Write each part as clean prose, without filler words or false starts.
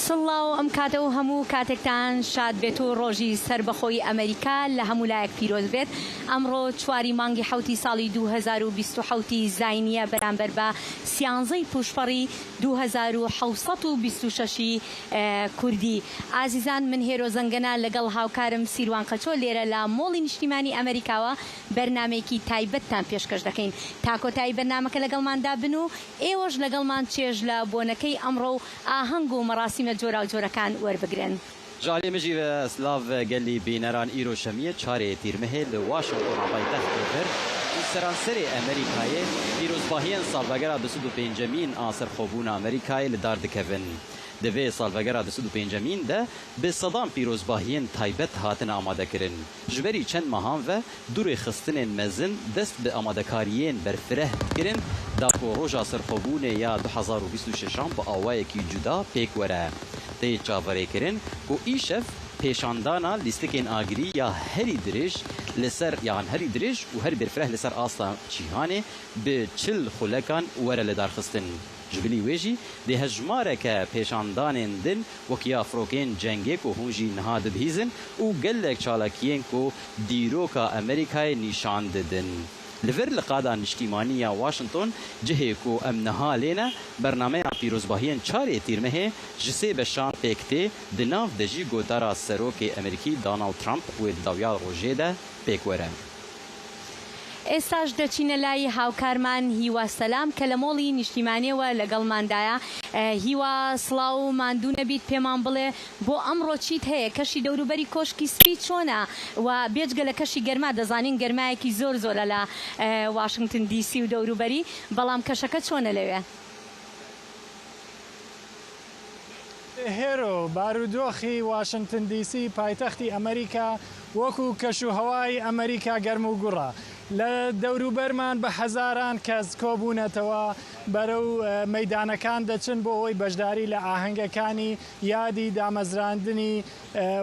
سڵاو ئەم کاتە و هەموو کاتێکتان شاد بێت و ڕۆژی سربەخۆی ئەمریکا لە هەموو لایەک پیرۆز بێت. ئەمڕۆ چواری مانگی حوتی ساڵی 2027 زاینیە بەرامبەر بە سیانزەی پوشپەڕی 2726 کوردی. ئازیزان، من هێرۆ زەنگەنە لەگەڵ هاوکارم سیروان قەچۆ لێرە لە مۆڵی نیشتیمانی ئەمریکاوە بەرنامەیەکی تایبەتتان پێشکەش دەکەین. تا کۆتایی بەرنامەکە لەگەڵماندا بن و ئێوەش لەگەڵمان چێژ لە بۆنەکەی ئەمڕۆ و ئاهەنگ و مەراسیمە جۆرا و جۆرەکان وەربگرن. جالي مجي سلاف قال بينران إيرو شمية شاري تيرمهل واشنطن عبايته كفر سرانسري أمريكاية فيروز باهيان سالفاقرا بسودو بنجامين آسر خوبونا أمريكاية لدار دكفن دوی سالفاقرا دسودو بنجامین ده به صدام پیروزباهیان تایبت هاتن آماده کرن. جبری چند ماهان و دور خستن مزن دست به آماده کاریین برفره کرن داکو روژا سرخوبونه یا 2026 با آوای کی جدا پیک وره. تی چاوره کرن و ایشف پیشاندانا لیستکین آگری یا هری درش لسر یان هری درش و هر برفره لسر آستا چیهانه به چل خلکان وره لدار خستن. جبلی ویجی ده هجماره که پیشاندان دن وکیا فروکین جنگی کو هونجی نهاد بهیزن و گلک چالکین کو دیروکا امریکای نشان ددن. لور لقادا نشتیمانی واشنطن جهه کو امنها لینا برنامه پیروزباهیان چاری تیرمه جسی بشان پیکته دناف دجی گوتارا سروک امریکی دونالد ترامپ و داویا روژه پیکوره. ئێستاش دەچینە لای هاوکارمان هیوا سەلام کە لە مۆڵی نیشتیمانیەوە لەگەڵماندایە. هیوا سڵاو و ماندوو نەبیت پێمان بڵێ بۆ ئەمڕۆ چیت هەیە؟ کەشی دەوروبەری کۆشکی سپی چۆنە؟ و بێجگە لە کەشی گەرما دەزانین گەرمایەکی زۆر زۆرە لە واشنگتن دیسی و دەوروبەری، بەڵام کەشەکە چۆنە لەوێ؟ هێرۆ بارودۆخی واشنگتن دیسی پایتەختی ئەمریکا وەکو کەش و هەوای ئەمریکا گەرم و گوڕە. لە دەوروبەرمان بە هەزاران کەس کۆبوونەتەوە بەرەو مەیدانەکان دەچن بۆ ئەوەی بەشداری لە ئاهەنگەکانی یادی دامەزراندنی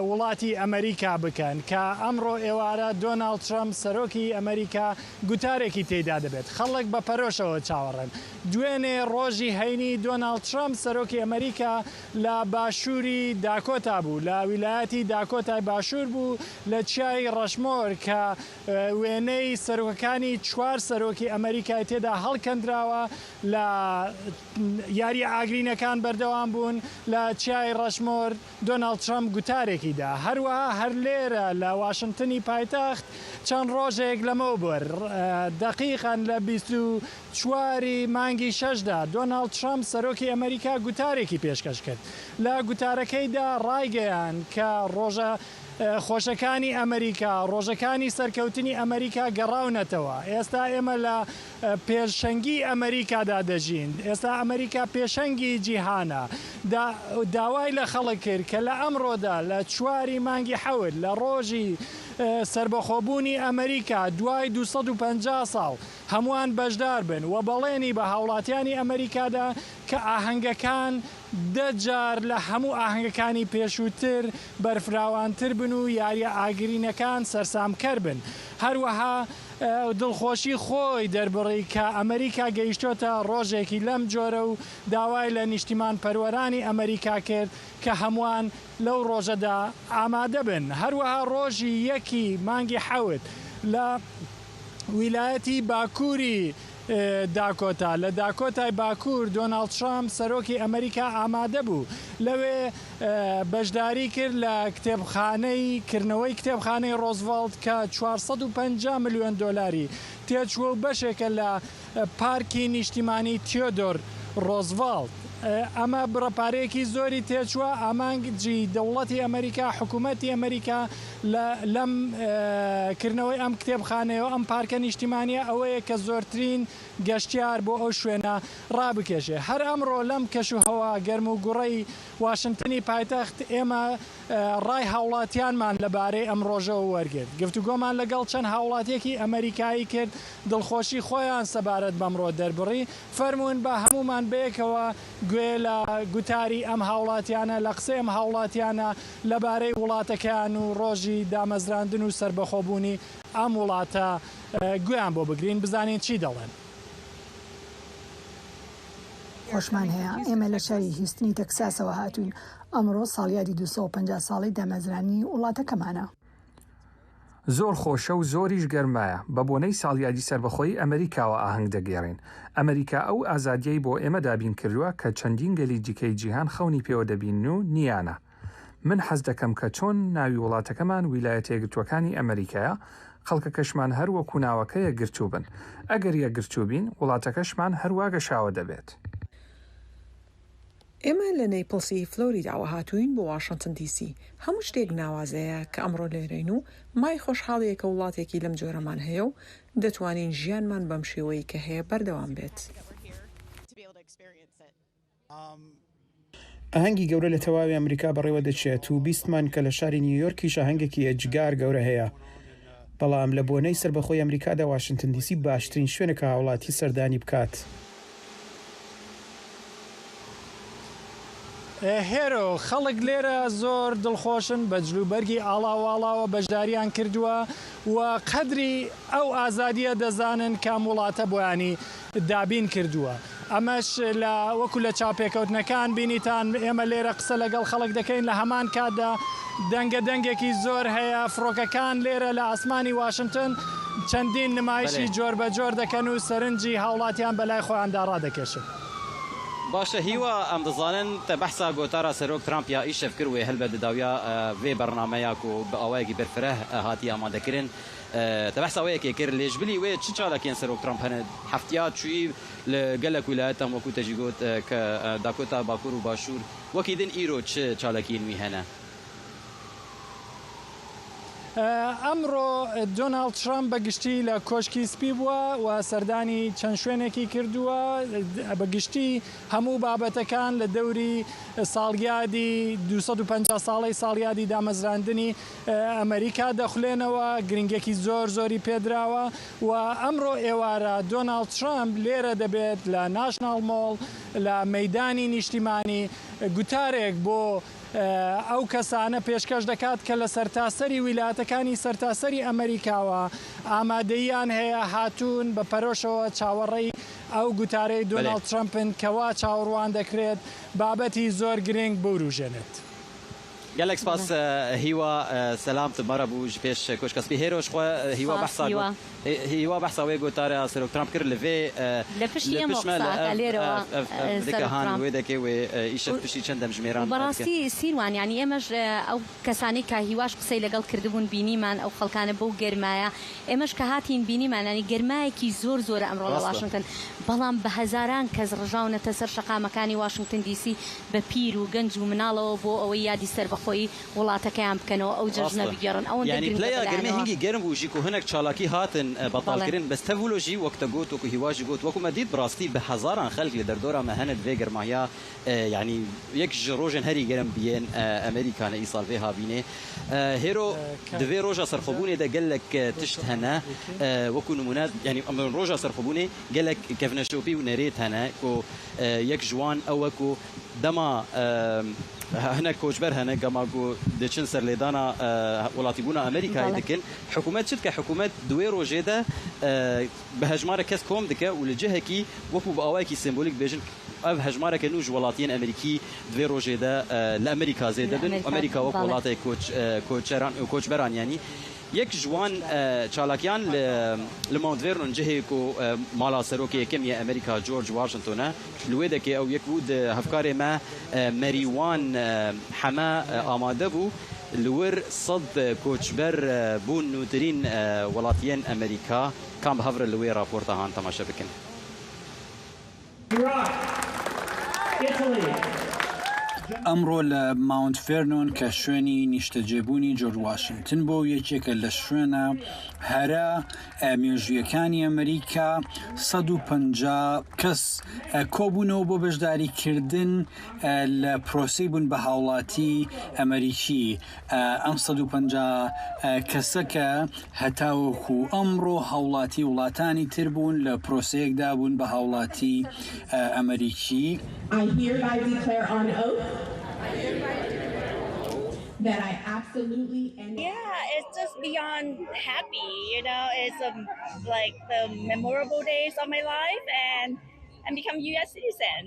وڵاتی ئەمریکا بکەن کە ئەمڕۆ ئێوارە دۆناڵد ترامپ سەرۆکی ئەمریکا گوتارێکی تێدا دەبێت. خەڵک بە پەرۆشەوە چاوەڕێن. دوێنێ ڕۆژی هەینی دۆناڵد ترامپ سەرۆکی ئەمریکا لە باشووری داکۆتا بوو، لە ویلایەتی داکۆتای باشوور بوو لە چای ڕەشمۆر کە وێنەی سەرۆکەکانی چوار سەرۆکی ئەمریکای تێدا هەڵکەندراوە لە یاری ئاگرینەکان بەردەوام بوون. لە چای ڕەشمۆر دۆناڵد ترامپ گوتارێکیدا. هەروەها هەر لێرە لە واشنگتنی پایتەخت چەند ڕۆژێک لەمەوبەر دەقیقاً لە 24 مانگی شەشدا دۆناڵد ترامپ سەرۆکی ئەمریکا گوتارێکی پێشکەش کرد. لە گوتارەکەیدا ڕایگەیان کە ڕۆژە خۆشەکانی ئەمریکا، ڕۆژەکانی سەرکەوتنی ئەمریکا گەڕاونەتەوە. ئێستا ئێمە لە پێشەنگی ئەمریکادا دەژین. ئێستا ئەمریکا پێشەنگی جیهانە. داوای لە خەڵک کرد کە لە ئەمڕۆدا لە 4 مانگی حەوت لە ڕۆژی سربەخۆبوونی ئەمریکا دوای 250 ساڵ هەمووان بەشدار بن و بەڵێنی بە هاوڵاتیانی ئەمریکادا کە ئاهەنگەکان دەجار لە هەموو ئاهەنگەکانی پێشووتر بەرفراوانتر بن و یاریە ئاگرینەکان سەرسامکەر بن. هەروەها دڵخۆشی خۆی دەربڕی کە ئەمریکا گەیشتۆتە ڕۆژێکی لەم جۆرە و داوای لە نیشتیمان پەروەرانی ئەمریکا کرد کە هەمووان لەو ڕۆژەدا ئامادە بن. هەروەها ڕۆژی 1 مانگی حەوت لە ویلایەتی باکووری داکۆتا لە داکۆتای باکوور دۆناڵد ترامپ سەرۆکی ئەمریکا ئامادە بوو. لەوێ بەشداری کرد لە کتێبخانەی کردنەوەی کتێبخانەی ڕۆزڤالت کە 450 ملیۆن دۆلاری تێچووە و بەشێکە لە پارکی نیشتیمانی تیۆدۆر ڕۆزڤالت. ئەمە بڕەپارەیەکی زۆری تێچووە. ئامانجی دەوڵەتی ئەمریکا، حکوومەتی ئەمریکا لەم کردنەوەی ئەم کتێبخانەیەوە ئەم پارکە نیشتیمانیە ئەوەیە کە زۆرترین گەشتیار بۆ ئەو شوێنە ڕابکێشێ. هەر ئەمڕۆ لەم کەش و هەوا گەرم و گوڕەی واشنگتنی پایتەخت ئێمە ڕای هاوڵاتیانمان لەبارەی ئەم ڕۆژەوە وەرگرت. گفتوگۆمان لەگەڵ چەند هاوڵاتیەکی ئەمریکایی کرد، دڵخۆشی خۆیان سەبارەت بەمڕۆ دەربڕی. فەرموون بە هەمومان بەیەکەوە گوێ لە گوتاری ئەم هاوڵاتیانە، لە قسەی ئەم هاوڵاتیانە لەبارەی وڵاتەکان و ڕۆژی دامەزراندن و سربەخۆبوونی ئەم وڵاتە گویان بۆ بگرین، بزانین چی دەڵێن. خۆشمان هەیە ئێمە لە شاری هیستنی تەکساسەوە هاتوین ئەمڕۆ ساڵیادی 250 ساڵی دامەزرانی وڵاتەکەمانە. زۆر خۆشە و زۆریش گەرمایە بە بۆنەی ساڵیادی سربەخۆی ئەمریکاوە ئاهەنگ دەگێڕین. ئەمریکا ئەو ئازادیەی بۆ ئێمە دابین کردووە کە چەندین گەلی دیکەی جیهان خەونی پێوە دەبین و نیانە. من حەز دەکەم کە چۆن ناوی وڵاتەکەمان ویلایەتە یەکگرتووەکانی ئەمریکایە خەڵکەکەشمان هەر وەکو ناوەکە یەکگرتوو بن. ئەگەر یەکگرتوو بین وڵاتەکەشمان هەروە گەشاوە دەبێت. ئێمە لە نەیپڵسی فلۆریداوە هاتوین بۆ واشنگتن دیسی. هەموو شتێک ناوازەیە کە ئەمڕۆ لێرەین و مای خۆشحاڵەیەکە وڵاتێکی لەم جۆرەمان هەیە و دەتوانین ژیانمان بەم شێوەیە کە هەیە بەردەوام بێت. ئاهەنگی گەورە لە تەواوی ئەمریکا بەڕێوە دەچێت و بیستمان کە لە شاری نیویۆرکیش ئاهەنگێکی ئەجگار گەورە هەیە. بەڵام لە بۆنەی سربەخۆی ئەمریکادا واشنگتن دیسی باشترین شوێنێکە هاوڵاتی سەردانی بکات. هێرۆ خەڵک لێرە زۆر دڵخۆشن بە جلوبەرگی ئاڵاواڵاوە بەشداریان کردووە و قەدری ئەو ئازادیە دەزانن کام وڵاتە بۆیانی دابین کردووە. ئەمەش لە وەکو لە چاپێکەوتنەکان بینیتان ئێمە لێرە قسە لەگەڵ خەڵک دەکەین لە هەمان کاتدا دەنگێکی زۆر هەیە. فڕۆکەکان لێرە لە ئاسمانی واشنگتن چەندین نمایشی جۆر بە جۆر دەکەن و سەرنجی هاوڵاتیان بەلای خۆیاندا ڕادەکێشن. باشە هیوا ئەم دەزانن تە بەحسا گۆتارە سەرۆک ترامپ یا ئیشەف کردوێ هەلبە دەداویا وێ بەرنامەیەک و بە ئەوەیەکی بەرفرە هاتی ئامادەکردن تە بەحساوەیەکی کرد لێژبلی وێ چ چالەکێن سەرۆک ترامپ هەنە هەفتیا چووی لە گەلک ویلایەتە وەکو تەژی گوت کە داکۆتا باکوور و باشوور وەکی دن ئیرۆ چ چالەکی نوی هەنە؟ ئەمڕۆ دۆناڵد ترامپ بەگشتی لە کۆشکی سپی بووە و سەردانی چەند شوێنێکی کردووە بەگشتی هەموو بابەتەکان لە دەوری ساڵیادی 250 ساڵی ساڵیادی دامەزراندنی ئەمریکا دەخولێنەوە گرنگێکی زۆری پێدراوە و ئەمڕۆ ئێوارە دۆناڵد ترامپ لێرە دەبێت لە ناشنال مۆڵ لە مەیدانی نیشتیمانی گوتارێک بۆ ئەو کەسانە پێشکەش دەکات کە لە سەرتاسەری ویلایەتەکانی سەرتاسەری ئەمریکاوە ئامادەیان هەیە هاتوون بە پەرۆشەوە چاوەڕێی ئەو گوتارەی دۆناڵد ترامپن کەوا چاوەڕوان دەکرێت بابەتی زۆر گرنگ بوروژێنێت. گەلێک سپاس هیوا سەلام تمارە بوو پێش کۆشکەسپی هێرۆش خۆ هیوا بەحساوەیە گۆتارە سەرۆک ترامپ کرد لەوێ لە پشتی ئەمە قساکە لێرەوە دەکەهان وێ دەکەی وێ ئیشە پشتی چەندەم ژمێران بەڕاستی سیروان ینی ئێمەش ئەو کەسانی کە هیواش قسەی لەگەڵ کردبوون بینیمان ئەو خەڵکانە بەو گەرمایە ئێمەش کە هاتین بینیمان ینی گەرمایەکی زۆرە ئەمڕۆ لە واشنگتن بەڵام بە هەزاران کەس ڕژاونەتە سەر شەقامەکانی واشنگتن دیسی بە پیر و گەنج و مناڵەوە بۆ ئەوەی یادی سەربەخۆی وڵاتەکەیان بکەنەوە ئەو جەژنە بگەڕن ئەو گەرمە هەنگی گەرم بووژی و هەنێک چالاکی هاتن بەتاڵکردن بەس تەڤۆلۆژی وەکتە گوت وەکو هیواژی گوت وەکو مەدید بڕاستی بە هەزاران خەڵک لە دەردۆرە مەهەنت وێ گەرماهیا ینی یەک ژ ڕۆژن هەری گەرم بیێن ئەمریکانە ئیساڵ وێ هابینێ هێرۆ دوێ ڕۆژە سەرخۆبوونێ دە گەلێک تشت هەنە وەکو نمونە ینی ئەم ڕۆژە سەرخۆبوونێ گەلێک کەڤنەشۆپی و نەرێت هەنە و یەک جوان ئەوەکو دەما هەنە کۆچبەر هەنە گەماگو دەچن سەر لێدانە وڵاتی بوونە ئەمریکای دکن حکوومەت چت کە حکوومەت دوێ ڕۆژێدا بە هەژمارە کەس کۆم دکە و لە جهەکی وەکو بە ئاوایەکی سمبولیک بێژن ئەو هەژمارەکە نوژ وڵاتیان ئەمریکی دوێ ڕۆژێدا لە ئەمریکا زێدە بن ئەمریکا وەکو وڵاتی کۆچبەران ینی یەک جوان چالاکیان لە ماونتڤێرن جهێک و ماڵا سەرۆکی یەکەمی ئەمریکا جۆرج واشنگتۆنە لێ دەکێ ئەو یەک بوو هەفکارێ مە مەریوان حەمە ئامادە بوو لور صد کۆچبەر بوون نووترین وڵاتیان ئەمریکا کام هەڤرە لەوێ راپۆرتەهان تەماشە بکەن. ئەمڕۆ لە ماونت فێرنۆن کە شوێنی نیشتەجێبوونی جۆرج واشنگتن بۆ یەکێکە لە شوێنە هەرە مێژویەکانی ئەمریکا 150 کەس کۆبوونەوە بۆ بەشداریکردن لە پرۆسی بوون بە هاوڵاتی ئەمریکی. ئەم 150 کەسەکە هەتاوەکو ئەمڕۆ هاوڵاتی وڵاتانی تر بوون لە پرۆسەیەکدا بوون بە هاوڵاتی ئەمریکی. That I absolutely and yeah, it's just beyond happy, you know. It's like the memorable days of my life and become U.S. citizen.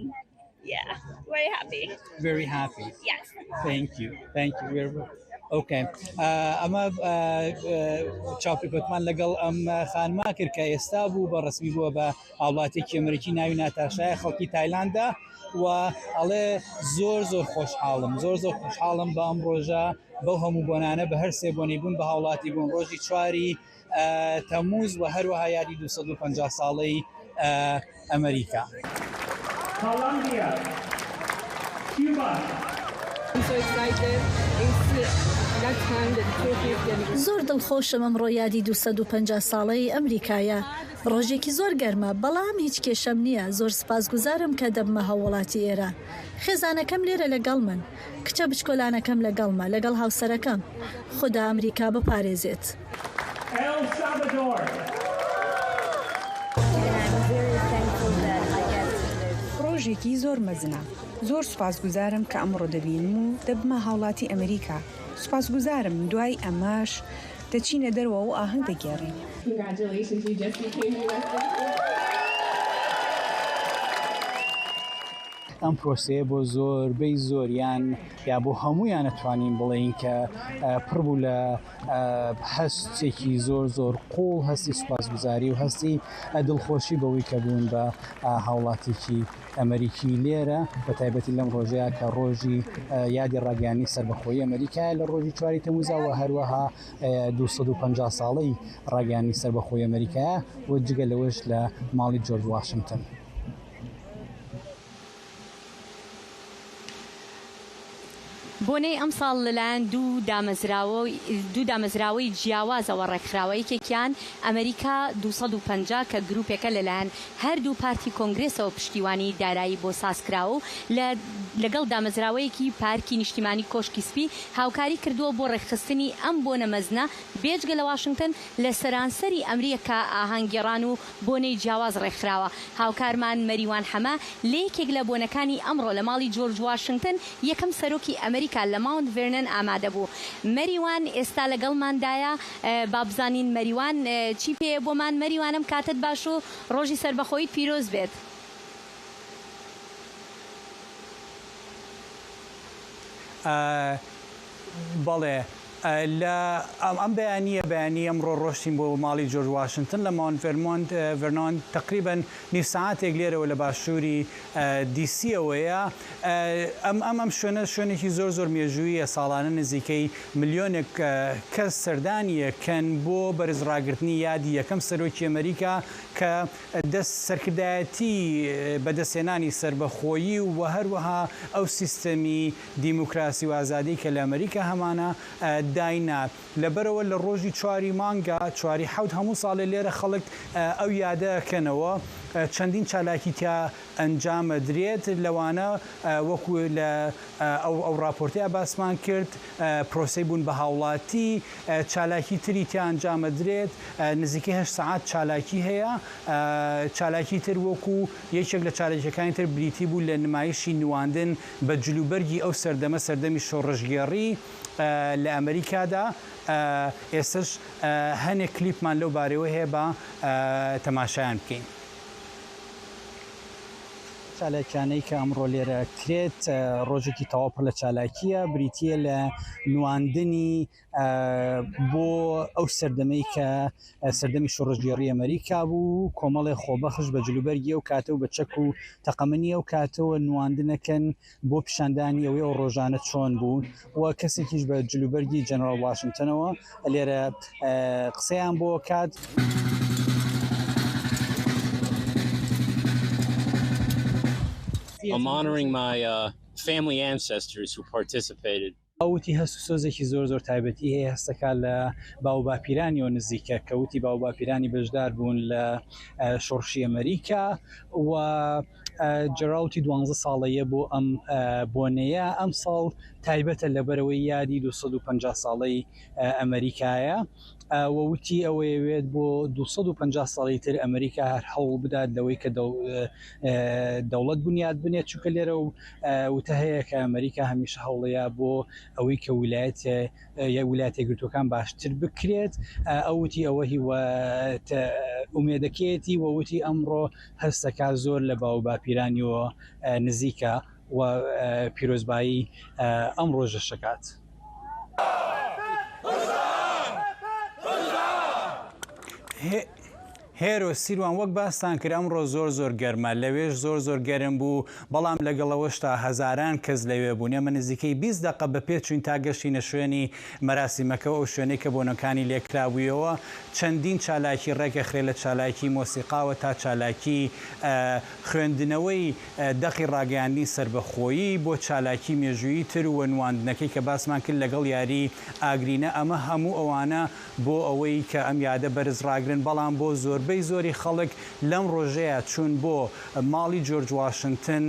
Yeah, very happy. Very happy. Yes. Thank you. Okay. ئەمە چاپی کۆتمان لەگەڵ ئەم خانما کرد کە ئێستا بوو بە ڕسمی بووە بە هاوڵاتێکی ئەمریکی ناوی ناتاشایە خەڵکی تایلاندا و ئەڵێ زۆر خۆشحاڵم بە ئەم ڕۆژە بەو هەموو بۆنانە بە هەر سێ بۆنی بوون بە هاوڵاتی بوون ڕۆژی 4 تەمووز و هەروەها یادی 250 ساڵەی ئەمریکا. Colombia, Cuba. I'm so excited. زۆر دڵخۆشم ئەمڕۆ یادی 250 ساڵەی ئەمریکایە. ڕۆژێکی زۆر گەرمە بەڵام هیچ کێشەم نییە. زۆر سپاسگوزارم کە دەبمە هەوڵاتی ئێران. خێزانەکەم لێرە لەگەڵ من، کچە بچکۆلانەکەم لەگەڵمە لەگەڵ هاوسەرەکەم. خدا ئەمریکا بپارێزێت. El Salvador. ڕۆژێکی زۆر مەزنە. زۆر سوپاسگوزارم کە ئەمڕۆ دەبینم و دەبمە هاوڵاتی ئەمریکا. سوپاسگوزارم دوای ئەماش دەچینە دەرەوە و ئاهەنگ دەگێڕین. ئەم پرۆسەیە بۆ زۆربەی زۆریان یا بۆ هەمویان نەتوانین بڵێین کە پڕبوو لە هەستێکی زۆر قوڵ، هەستی سوپاسگوزاری و هەستی دڵخۆشی بەوەی کە بوون بە هاوڵاتێکی ئەمریکی لێرە بە تایبەتی لەم ڕۆژەیە کە ڕۆژی یادی ڕاگەیاندنی سەربەخۆیی ئەمریکا لە ڕۆژی 4 تەمووزەوە هەروەها 250 ساڵەی ڕاگەیاندنی سەربەخۆیی ئەمریکایە و جگە لەوەش لە ماڵی جۆرج واشنگتن. بۆنەی ئەم ساڵ لەلایەن دوو دامەزراوەی جیاوازەوە ڕێکخراوە یەکێکیان ئەمریکا 250 کە گروپێکە لەلایەن هەردوو پارتی کۆنگرێسەوە پشتیوانی دارایی بۆ سازکراوە و لەگەڵ دامەزراوەیەکی پارکی نیشتیمانی کۆشکی سپی هاوکاری کردووە بۆ ڕێکخستنی ئەم بۆنە مەزنە بێجگە لە واشنگتن لە سەرانسەری ئەمریکا ئاهەنگگێڕان و بۆنەی جیاواز ڕێکخراوە. هاوکارمان مەریوان حەمە لە یەکێک لە بۆنەکانی ئەمڕۆ لە ماڵی جۆرج واشنگتن یەکەم سەرۆکی ئەمریکا لە ماونت ڤێرنن ئامادە بوو. مەریوان ئێستا لەگەڵماندایە با بزانین مەریوان چی پێ بۆمان. مەریوانم کاتت باش و ڕۆژی سەربەخۆیت پیرۆز بێت. بەڵێ لە ئەم بەیانی ئەمڕۆ ڕۆشتین بۆ ماڵی جۆرج واشنگتن لە ماونت ڤێرنۆن تقریباً نیو ساعتێک لێرەوە لە باشووری دیسیەوەیە. ئەم شوێنێکی زۆر مێژوویە ساڵانە نزیکەی ملیۆنێک کەس سەردانیەکەن بۆ بەرزڕاگرتنی یادی یەکەم سەرۆکی ئەمریکا کە سەرکردایەتی بەدەستێنانی سربەخۆیی و هەروەها ئەو سیستەمی دیموکراسی و ئازادی کە لە ئەمریکا هەمانە داینا. لەبەرەوە لە ڕۆژی 4 مانگە 4 هەموو ساڵێ لێرە خەڵک ئەو یادەکەنەوە چەندین چالاکی تیا ئەنجامە درێت لەوانە وەکو لە ئەو راپۆرتەیە باسمان کرد پرۆسەی بوون بە هاوڵاتی چالاکی تری تیا ئەنجامە درێت نزیکەی 8 ساعت چالاکی هەیە. چالاکی تر وەکو یەکێک لە چالێکەکانی تر بریتی بوو لە نمایشی نواندن بە جلوبەرگی ئەو سەردەمی شۆڕژگێڕی لە ئەمریکادا. ئێستش هەنێک کلیپمان لەو بارەوە هەیە بە تەماشایان بکەین. چالاکیانەی کە ئەمڕۆ لێرە کرێت ڕۆژێکی تەواو پڕ لە چالاکیە بریتیە لە نواندنی بۆ ئەو سەردەمەی کە سەردەمی شۆڕژگێڕی ئەمریکا بوو کۆمەڵی خۆبەخش بە جلوبەرگی ئەو کاتە و بە چەک و تەقەمەنی ئەو کاتەوە نواندنەکەن بۆ پیشاندانی ئەوەی ئەو ڕۆژانە چۆن بوون و کەسێکیش بە جلوبەرگی جەنەرال واشنگتنەوە لێرە قسەیان بۆ کات. I'm honoring my family ancestors who participated. ئەوتی هەست و سۆزێکی زۆر تایبەتی هەیە هەستەکە لە باو باپیرانیەوە نزیکە کەوتی باو باپیرانی بەشدار بوون لە شۆڕشی ئەمریکا و جەراوتی 12 ساڵەیە بۆ ئەم بۆنەیە. ئەم ساڵ تایبەتە لەبەرەوەی یادی 250 ساڵەی ئەمریکایە وەوتی ئەوەیەوێت بۆ 250 ساڵی تر ئەمریکا هەر هەوڵ بدات لەوەی کە دەوڵەت بنیاد بنێت چونکە لێرە وتە هەیە کە ئەمریکا هەمیشە هەوڵەیە بۆ ئەوەی کە ویلایەتە یەک ویلایەتە یەکگرتووەکان باشتر بکرێت. ئەوتی ئەوە ئومێدەکێتی وەوتی ئەمڕۆ هەستەکە زۆر لە باو باپیرانیەوە نزیکە و پیرۆزبایی ئەم ڕۆژە شکات. هێرۆ سیروان وەک باستان کرد ئەمڕۆ زۆر گەرمە لەوێش زۆر گەرم بوو بەڵام لەگەڵەوەشتا هەزاران کەس لەوێ بوون ئێمە نزیکەی 20 دقە بە پێ چوین تا گەشتینە شوێنی مەراسیمەکەەوە ئەو شوێنەی کە بۆنەکانی لێکرابوویەوە چەندین چالاکی ڕێگەخرێ لە چالاکی مۆسیقاوە تا چالاکی خوێندنەوەی دەقی ڕاگەیاندنی سربەخۆیی بۆ چالاکی مێژویی تر و نواندنەکەی کە باسمان کرد لەگەڵ یاری ئاگرینە ئەمە هەموو ئەوانە بۆ ئەوەی کە ئەم یادە بەرزڕاگرن بەڵام بۆ زۆربەی زۆری خەڵک لەم ڕۆژەیە چوون بۆ ماڵی جۆرج واشنگتن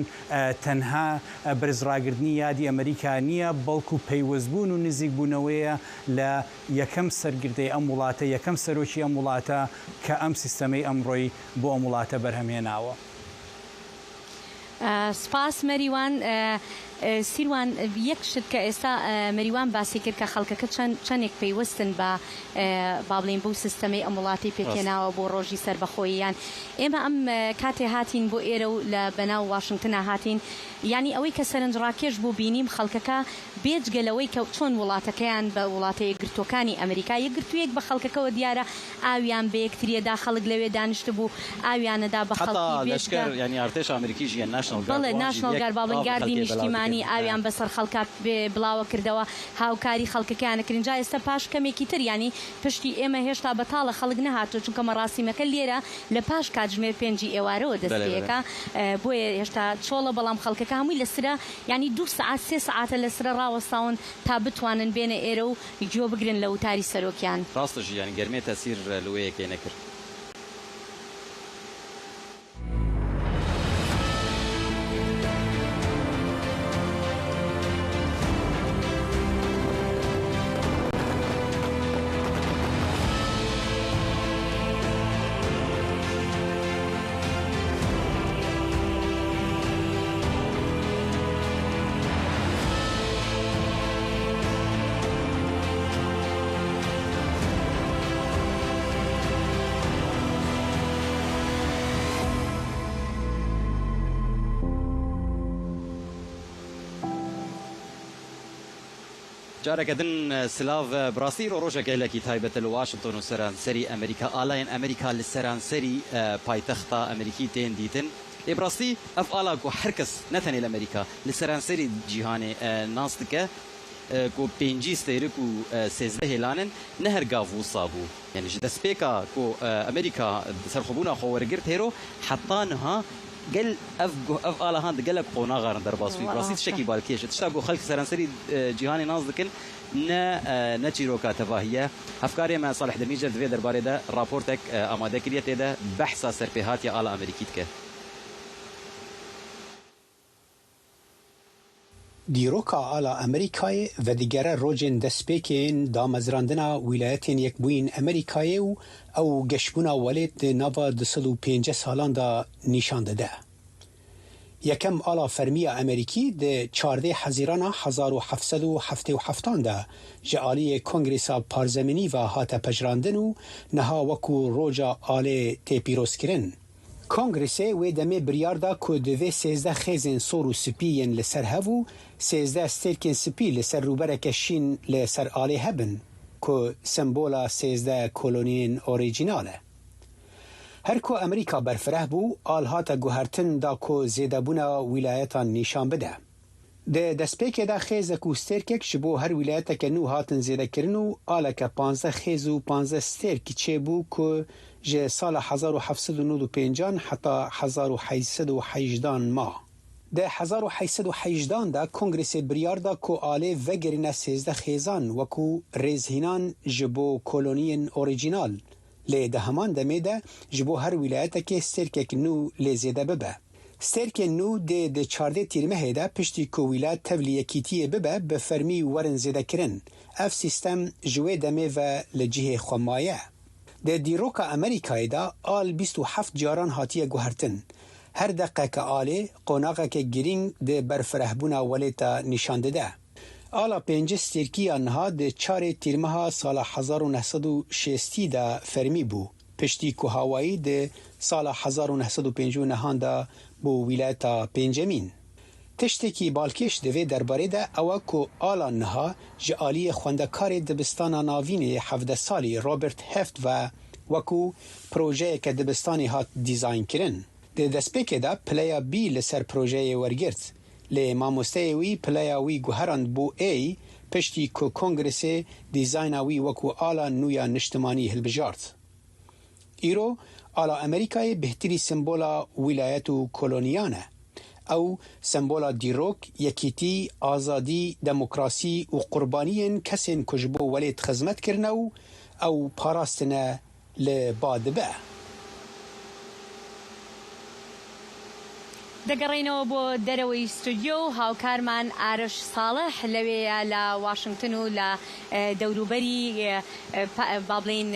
تەنها بەرزڕاگرتنی یادی ئەمریکا نییە بەڵکو پەیوەستبوون و نزیکبوونەوەیە لە یەکەم سەرگردەی ئەم وڵاتە یەکەم سەرۆکی ئەم وڵاتە کە ئەم سیستەمەی ئەمڕۆی بۆ ئەم وڵاتە بەرهەمهێناوە. سپاس مەریوان. سیروان یەک شت کە ئێستا مەریوان باسی کرد کە خەڵکەکە چەندێک پەیوەستن بە بابلین بۆ سیستەمەی ئەم وڵاتی پێکێناوە بۆ ڕۆژی سەربەخۆییان ئێمە ئەم کاتێ هاتین بۆ ئێرە و لە بەناو واشنگتنە هاتین ینی ئەوەی کە سەرنجڕاکێش بوو بینیم خەڵکەکە بێجگەلەوەی کە چۆن وڵاتەکەیان بە وڵاتە یەکگرتوەکانی ئەمریکا یەکگرتوویەک بە خەڵکەکەەوە دیارە ئاویان بە یەکتریەدا خەڵک لەوێ دانیشت بوو ئاویانەدا بە خەڵکی ینی ئارتێش ئەمریکی ژیان ناشنال گارد باڵنگاردی نیشتیمانی ئاویان بەسەر خەڵکا بڵاوە کردەوە هاوکاری خەڵکەکەیانەکردن جا ئێستا پاش کەمێکی تر ینی پشتی ئێمە هێشتا بەتاڵە خەڵک نەهاتوە چونکە مەڕاستیمەکە لێرە لە پاش کاتژمێر 5 ئێوارەوە دەستەکە بۆیە هێشتا چۆڵە بەڵام خەڵکەکە هەمووی لەسرە ینی 2 سعات 3 سعاتە لەسرە ڕاوەستاون تا بتوانن بێنە ئێرە و گوێ بگرن لە وتاری سەرۆکیان. ڕاستەژ ینی گەرمێ تەسیر لەوەیەکێ نەکرد. جارك دن سلاف براسيل وروجا قالك تايبة لواشنطن وسرانسري أمريكا آلاين أمريكا للسرانسري بايتختا أمريكي تين ديتن إبراسي أفعالا كو حركس نتني الأمريكا للسرانسري جيهاني ناستكا كو بينجي ستيركو سيزده هلانن نهر قافو صابو يعني جدا سبيكا كو أمريكا سرخبونا خو ورقرت هيرو حطانها قال اف آلا هاند قالك قونا غارن درباس في براسيت شكي بالكيش تشتاقو خلق سرانسري جيهاني نازدكن نا نچيروكا تفاهيه افكاري ما صالح دميجر دفي درباري ده رابورتك اماده كريت ده بحثا سربيهات يا آلا امريكيتك دیروکا آلا امریکای و دیگر روجن دسپیکین دامزراندنا ولایتین یک بوین امریکای و او گشبونا ولید نوا 205 سالان دا نشان داده. یکم آلا فرمی امریکی ده 14 حزیران 1777 ده جعالی کنگریسا پارزمینی و هات پجراندن و نها وکو روجا آل تیپیروس کرن. کنگرسه و دمه بریاردا که دوی 13 خیزن سور و سپیین لسر هفو 13 سترکن سپی لسر روبرک شین لسر آله هبن که سمبولا 13 کلونین اوریجیناله. هر که امریکا برفره بو آلهات گوهرتن دا که زیده بونا ولایتان نشان بده. ده دسپیک دا خیزه که سترکک شبو هر ولایت که نو هاتن زیده کرنو آله که 15 خیز و 15 سترکی چه بو که جه سال 1795 حتی 1818 ما. ده 1818 دا کنگرس بریاردا کو آله وگرینه 13 خیزان وکو ریزهینان جبو کلونین اوریجینال لی ده همان دمه ده جبو هر ولایت که سترکک نو لی زیده ببه. سترک نو ده 14 تیرمه ده پشتی که ولایت تولی یکیتی ببه به فرمی ورن زیده کرن. اف سیستم جوه دمه و لجیه خمایه. ده دیروکا امریکای دا آل 27 جاران هاتیه گوهرتن. هر دقیقه که آله قناقه که گرینگ ده برفرهبونا ولیتا نشانده ده. آلا 5 سترکی آنها ده 4 تیرمه سال 1960 ده فرمی بو. پشتی کوهاوایی د سال 1959 دا بو ولایت پنجمین. تشتێکی باڵکێش دەوێت دەربارەیدا ئەوە کو ئالا نها ji aliyê xwendekarê dibistana navînê 17 salî Robert Heft ve wekû projeyeke dibistanê hat dîzaynkirin. Di destpêkê de pileya B li ser projeyê wergirt. Lê mamosteyê wî pileya wî guherand bû A piştî ku kongresê dîzayna wî wekû ala nû ya niştimanî hilbijart. Îro ala Amerîkayê bihtirî sembola wilayet û koloniyan e. او سمبولا دیروک یکیتی آزادی دموکراسی و قربانیین کسین کجبو ولید خدمت کرنو او پاراستنه لبادبه. دەگەڕێنەوە بۆ دەرەوەی ستودیۆ هاوکارمان ئارش ساڵح لەوەیە لە واشنگتن و لە دەوروبەری با بڵێن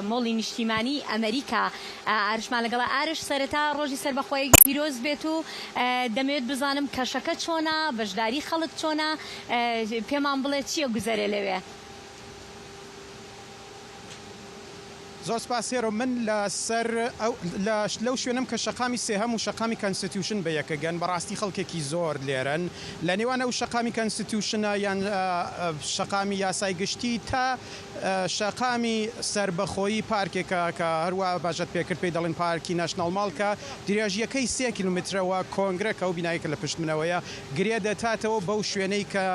مۆڵی نیشتیمانی ئەمریکا. ئارشمان لەگەڵ ئارش سەرەتا ڕۆژی سەربەخۆیەک پیرۆز بێت و دەمەوێت بزانم کەشەکە چۆنە، بەشداری خەڵک چۆنە، پێمان بڵێت چییە گوزەرێ لەوێ؟ زۆر سپاسێرۆ من لەو شوێنم کە شەقامی سێهەم و شەقامی کانستیتیوشن بە یەکەگەن بەڕاستی خەڵکێکی زۆر لێرن لە نێوانە و شەقامی کانستیتیوشنە یان شەقامی یاسای گشتی تا شەقامی سربەخۆیی پارکێکە کە هەروە باشەت پێکرد پێی دەڵێن پارکی ناشناڵ ماڵکە درێژیەکەی 3 کیلومترەوە کۆنگرەکە و بینایەکە لە پشت منەوەیە گرێ دەتاتەوە بەو شوێنەی کە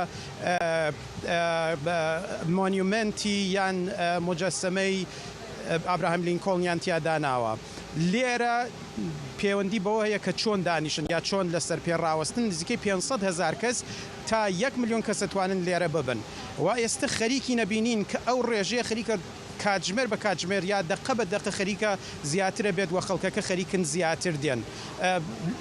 مۆنیومنتی یان مجەسەمەی ئابراهام لینکۆڵنیان تیادا ناوە. لێرە پەیوەندی بەوە هەیە کە چۆن دانیشن یا چۆن لەسەر پێڕاوەستن نزیکەی 500,000 کەس تا 1 ملیۆن کەس دەتوانن لێرە ببن و ئێستا خەریکی نەبینین کە ئەو ڕێژەیە خەریکە کاتژمێر بە کاتژمێر یا دەقە بە دەقە خەریکە زیاترە بێت و خەڵکەکە خەریکن زیاتر دێن.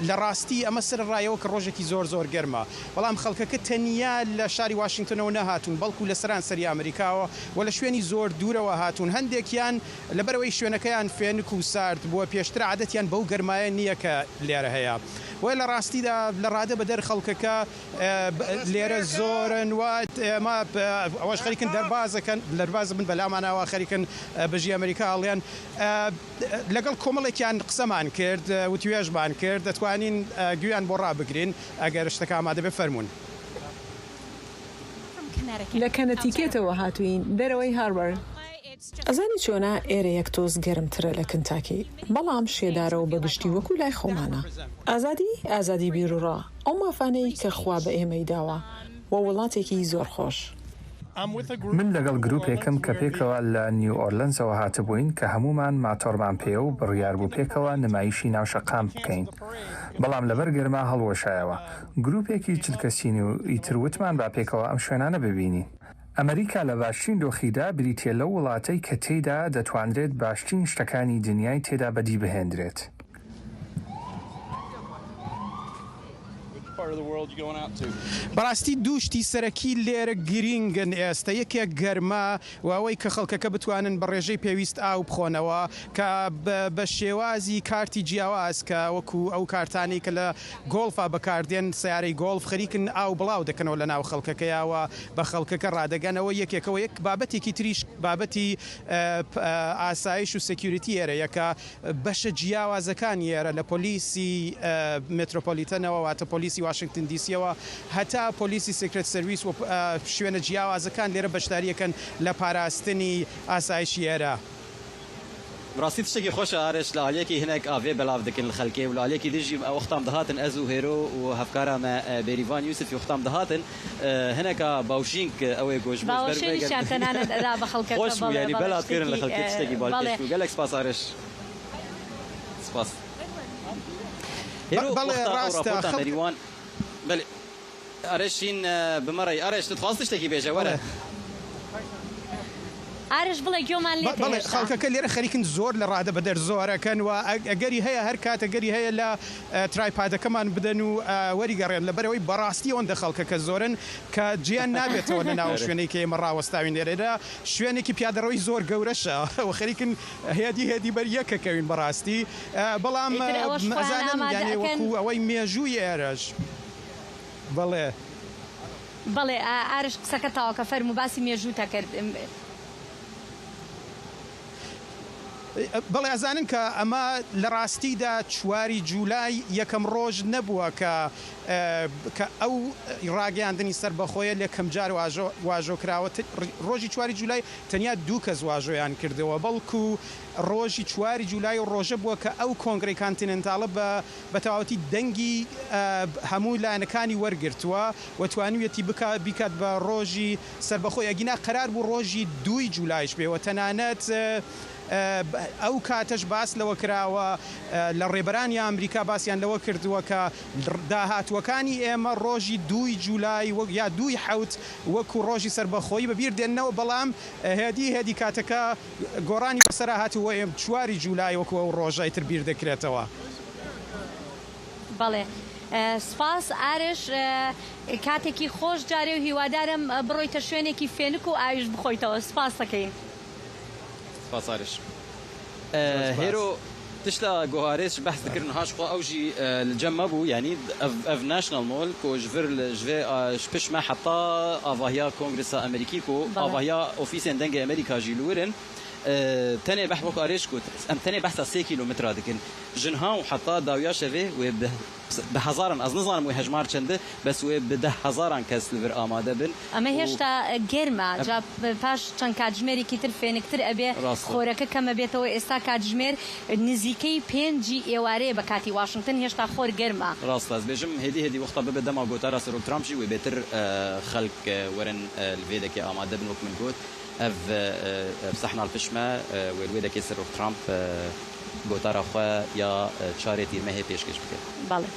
لە ڕاستی ئەمە سەرڕایەوە کە ڕۆژێکی زۆر زۆر گەرمە بەڵام خەڵکەکە تەنیا لە شاری واشنگتنەوە نەهاتوون بەڵکو لە سەران سەری ئەمریکاوە و لە شوێنی زۆر دوورەوە هاتوون. هەندێکیان لەبەرەوەی شوێنەکەیان فێنک و سارد بووە پێشتر عادەتیان بەو گەرمایە نییە کە لێرە هەیە وە لە ڕاستیدا لە ڕادە بەدەر خەڵکەکە لێرە زۆرن و ئەمە ئەوەش خەریکن دەربازەکەن دەرباز بن بەلامانەوە خەریکن بەژی ئەمریکا هەڵێن لەگەڵ کۆمەڵێکیان قسەمان کرد و توێژمان کرد دەتوانین گویان بۆ ڕابگرین ئەگەر شتەکە ئامادە بێ فەرموون. لە کەنەتیکێتەوە هاتوین دەرەوەی هاروارد. ئەزانی چۆنا ئێرە یەک تۆز گەرمترە لە کنتاکی بەڵام شێدارەوە بەگشتی وەکو لای خۆمانە. ئازادی بیرروڕا ئەو مافانەی کە خوا بە ئێمەی داوە و وڵاتێکی زۆر خۆش. من لەگەڵ گرروپێکم کە پێکەوە لە نیو ئۆرلەنزەوە هاتبووین کە هەمومان ماتۆرمان پێ و بڕیار بوو پێکەوە نمایشی ناوشەقام بکەین بەڵام لەبەر گەرما هەڵوەشایەوە گرروپێکی چلکەسینی و ئیتروتمان با پێکەوە ئەم شوێنانە ببینی. ئەمریکا لە باشترین دۆخیدا بریتێ لەو وڵاتەی کە تێیدا دەتوانرێت باشترین شتەکانی دنیای تێدا بەدی بهێنرێت. بەڕاستی دووشتی سەرەکی لێرە گرینگن ئێستا یەکێک گەرمە و ئەوەی کە خەڵکەکە بتوانن بە ڕێژەی پێویست ئاو بخۆنەوە کە بە شێوازی کارتی جیاواز کە وەکو ئەو کارتانی کە لە گۆڵفا بەکاردێن سیارەی گۆڵف خەریکن ئاو بڵاو دەکەنەوە لە ناو خەڵکەکەیەوە بە خەڵکەکە ڕادەگەنەوە یەکێکەوە یەک بابەتێکی تریش بابەتی ئاسایش و سەکیوریتی ئێرە یەکە بەشە جیاوازەکانی ئێرە لە پۆلیسی مترۆپۆلیتەنەوە واتە پۆلیسی واشنگتن دیسیەوە هەتا پۆلیسی سیکرێت سەرویس و شوێنە جیاوازەکان لێرە بەشداریەکەن لە پاراستنی ئاسایشی ئێرە. ڕاستی تشتێکی خۆشە ئارش لە عالیەکی هەنێک ئاوێ بەلاو دەکەن لە خەڵکێ و لە عالیەکی دیژی وەختام دەهاتن ئەز و هێرۆ و هەفکارامە بێریڤان یوسفی وەختام دەهاتن هەنێکە باوشینگ ئەوەی گۆژ خۆش یاری بەلاتکردن لە خەڵکی تشتێکی باڵکێش و گەلێک سپاس ئارش. سپاس. بەڵێ ڕاستە مەریوان بەڵێ ئارشین بمەڕی ئارش دەتخواست تشتێکی بێژە وەرە. ئارش بڵێ گوێمان لێ بەڵێ خەڵکەکە لێرە خەریکن زۆر لە ڕادە بەدەر زۆرەکەن و ئەگەری هەیە هەر کاتەگەری هەیە لە ترایپادەکەمان بدەن و وەریگەڕێن لەبەرەوەی بەڕاستی ئەوەندە خەڵکەکە زۆرن کە جیان نابێتەوە لە ناو شوێنەی کە ئێمە ڕاوەستاوین لێرەدا شوێنێکی پیادەڕەوەی زۆر گەورەشە و خەریکن هێدی بەر یەکەکەوین بەڕاستی بەڵام ئەزانم یانێ وەکو ئەوەی مێژووی ئێرەش بەڵێ ئارش قسەکە تاوەکە فەرموو باسی مێژوو تەکرد. بەڵێ ئەزانن کە ئەمە لە ڕاستیدا 4 جوولای یەکەم ڕۆژ نەبووە کە ئەو ڕاگەیاندنی سەربەخۆیە لە کەم جار واژۆکراوە. ڕۆژی 4 جوولای تەنیا 2 کەس واژۆیان کردەوە، بەڵکو ڕۆژی 4 جوولای و ڕۆژە بووە کە ئەو کۆنگرەی کانتیننتاڵە بە تەواوەتی دەنگی هەموو لایەنەکانی وەرگرتووە و توانویەتی بیکات بە ڕۆژی سەربەخۆی. ئەگینا قەرار بوو ڕۆژی 2 جوولایش بێەوە. تەنانەت ئەو کاتەش باس لەوە کراوە لە ڕێبەرانی ئەمریکا باسییان لەوە کردووە کە داهاتوەکانی ئێمە ڕۆژی 2 جوولای یا 2 حوت وەکو ڕۆژی سەربەخۆی بەبیر دێننەوە، بەڵام هێدی کاتەکە گۆڕانی بەسەرا هاتووە 4 جوولای وەکو ئەو ڕۆژای تر بیر دەکرێتەوە. بەڵێ سپاس ئارش، کاتێکی خۆش جارێ و هیوادارم بڕۆیتە شوێنێکی فێنک و ئاویش بخۆیتەوە. سپاس دەکەین. سپاسارش. هێرۆ تشتا گۆهارێش بەحث دکردن هاشخوا ئەوژی الجەمە بوو، یعنی ئەف ناشنال مۆل کۆ ژڤر ژێ پشمە حتا ئاڤاهیا کۆنگرسا ئەمریکی کۆ ئاڤاهیا ئۆفیسێن دەنگی ئەمریکا ژی لورن تەنێ بەح وەکو ئارێش کوت ئەم تەنێ بەحسا 3 کیلومترا دکن ژنها و حتا داویا شەوێ وێ بە هەزاران ئەز نزانم وێ هەژمار چەندە بەس وێ بە 10,000 کەس لەبەر ئامادە بن. ئەمە هێشتا گەرمە، جا پاش چەند کاتژمێرێکی تر فێنکتر ئەبێ خۆرەکە کەمە بێتەوە. ئێستا کاتژمێر نزیکەی 5 ئێوارەیە بە کاتی واشنگتن، هێشتا خۆر گەرمە. ڕاست ئەس بێژم هێدی وەختا ببێ دەما گۆتارا سەرۆک ترامپشی وێ بێتر خەڵک وەرن لێدەکێ ئامادە بن وەک من گوت ئەف سەحنا الپشمە وێدەکێ سەرۆک ترامپ گۆتارە خۆ یا چارێ تیرمە هەیە پێشکەش بکرد. بەڵێ.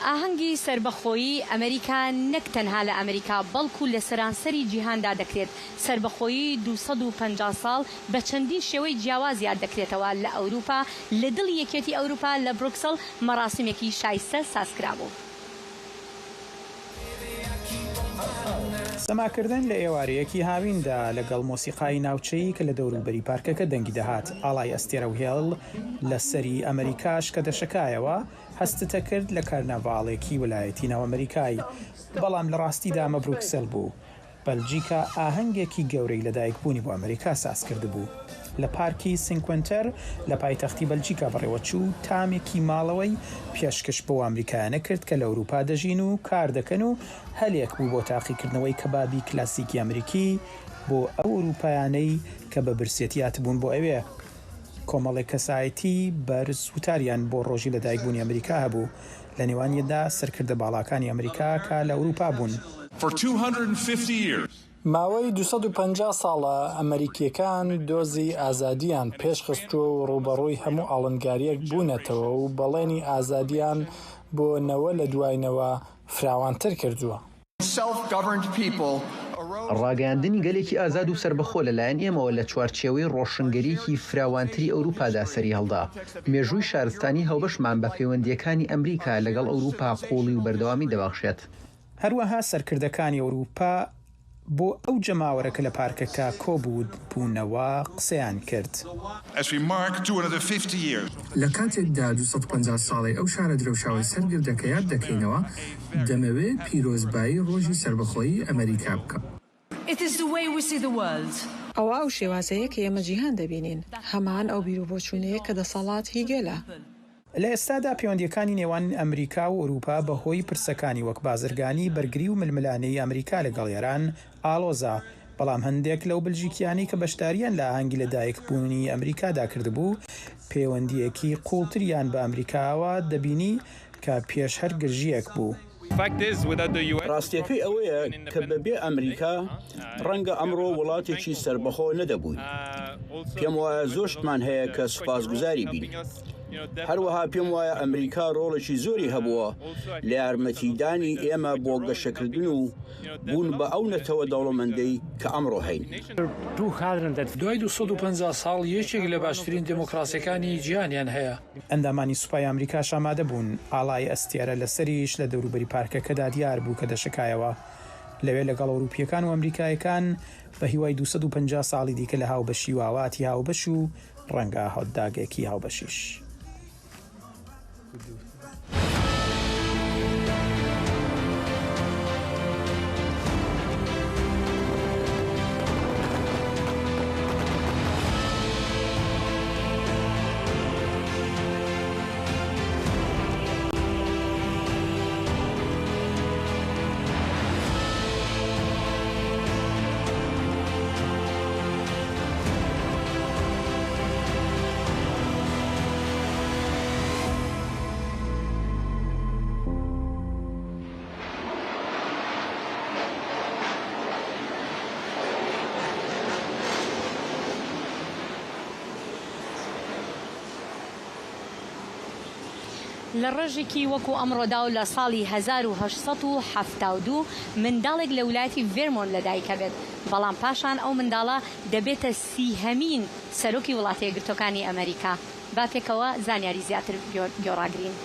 ئاهەنگی سربەخۆیی ئەمریکا نەک تەنها لە ئەمریکا بەڵکو لە سەرانسەری جیهاندا دەکرێت. سربەخۆیی 250 ساڵ بە چەندین شێوەی جیاواز یاد دەکرێتەوە لە ئەوروپا. لە دڵ یەکێتی ئەوروپا لە بروکسل مەراسمێکی شایستە سازکرابوو. سەماکردن لە ئێوارەیەکی هاویندا لەگەڵ مۆسیقای ناوچەیی کە لە دەوروبەری پارکەکە دەنگی دەهات. ئاڵای ئەستێرە و هێڵ لە سەری ئەمریکاش کە دەشکایەوە هەستتە کرد لە کارناڤاڵێکی ویلایەتی ناو ئەمریکای، بەڵام لە ڕاستیدا ئەمە بروکسل بوو. بەلجیکا ئاهەنگێکی گەورەی لەدایکبوونی بۆ ئەمریکا ساز کرد بوو. لە پارکی سینکوێنتەر لە پایتەختی بەلجیکا بەڕێوەچوو تامێکی ماڵەوەی پێشکەش بۆ ئەمریکایانە کرد کە لە ئەوروپا دەژین و کار دەکەن و هەلێک بوو بۆ تاقیکردنەوەی کەبابی کلاسیکی ئەمریکی بۆ ئەو ئەوروپایانەی کە بە برسێتی هاتبوون بۆ ئەوێ. کۆمەڵێک کەسایەتی بەرز وتاریان بۆ ڕۆژی لەدایکبوونی ئەمریکا هەبوو، لە نێوانیەدا سەرکردە باڵاکانی ئەمریکا کە لە ئەوروپا بوون. ماوەی 250 ساڵە ئەمریکیەکان دۆزی ئازادیان پێشخستووە و ڕوبەڕووی هەموو ئاڵنگاریەک بوونەتەوە و بەڵێنی ئازادیان بۆ نەوە لە دوایینەوە فراوانتر کردووە. ڕاگەاندنی گەلێکی ئازاد و سربەخۆ لەلایەن ئێمەوە لە چوارچێوەی ڕۆشنگەریەکی فراوانتری ئەوروپادا سەری هەڵدا. مێژووی شارستانی هەڵبەشمان بە پەیوەندیەکانی ئەمریکا لەگەڵ ئەوروپا قوڵی و بەردەوامی دەبەخشێت. هەروەها سەرکردەکانی ئەوروپا بۆ ئەو جەماوەرەکە لە پارکەکە کۆبوود بوونەوە قسەیان کرد. لە کاتێکدا 250 ساڵی ئەو شارە درەوشاوی سەرگردەکە یاد دەکەینەوە، دەمەوێت پیرۆزبایی ڕۆژی سربەخۆیی ئەمریکا بکە. ئەوە ئەو شێوازەیە کە ئێمە جیهان دەبینین، هەمان ئەو بیرروبۆچوونەیە کە دەسەڵات هیگەلە. لە ئێستادا پەیوەندیەکانی نێوان ئەمریکا و ئەوروپا بەهۆی پرسەکانی وەک بازرگانی، بەرگری و ململانەی ئەمریکا لەگەڵ ئێران ئالۆزا، بەڵام هەندێک لەو بلژیکیانی کە بەشداریان لە ئاهەنگی لەدایکبوونی ئەمریکادا کردبوو پەیوەندیەکی قوڵتریان بە ئەمریکاوە دەبینی کە پێش هەر گرژیەک بوو. ڕاستیەکەی ئەوەیە کە بەبێ ئەمریکا ڕەنگە ئەمڕۆ وڵاتێکی سربەخۆ نەدەبوون. پێم وایە زۆشتمان هەیە کە سوپاسگوزاری بین. هەروەها پێم وایە ئەمریکا ڕۆڵێکی زۆری هەبووە لە یارمەتیدانی ئێمە بۆ گەشەکردن و بوون بە ئەو نەتەوە دەوڵەمەندەی کە ئەمڕۆ هەین. دوای 250 ساڵ یەکێک لە باشترین دموکراسیەکانی جیهانیان هەیە. ئەندامانی سوپای ئەمریکاش ئامادە بوون ئاڵای ئەستێرە لەسەریش لە دەوروبەری پارکەکەدا دیار بوو کە دەشکایەوە. لەوێ لەگەڵ ئەوروپیەکان و ئەمریکایەکان بە هیوای 250 ساڵی دیکە لە هاوبەشی و ئاواتی هاوبەش و ڕەنگە هەڵداگێکی هاوبەشیش. لە ڕێژێکی وەکو ئەمڕۆدا و لە ساڵی 1872 منداڵێک لە ویلایەتی ڤێرمۆنت لەدایکە بێت، بەڵام پاشان ئەو منداڵە دەبێتە 30هەمین سەرۆکی وڵاتە یەکگرتووەکانی ئەمریکا. با پێکەوە زانیاری زیاتر گۆڕاگرین.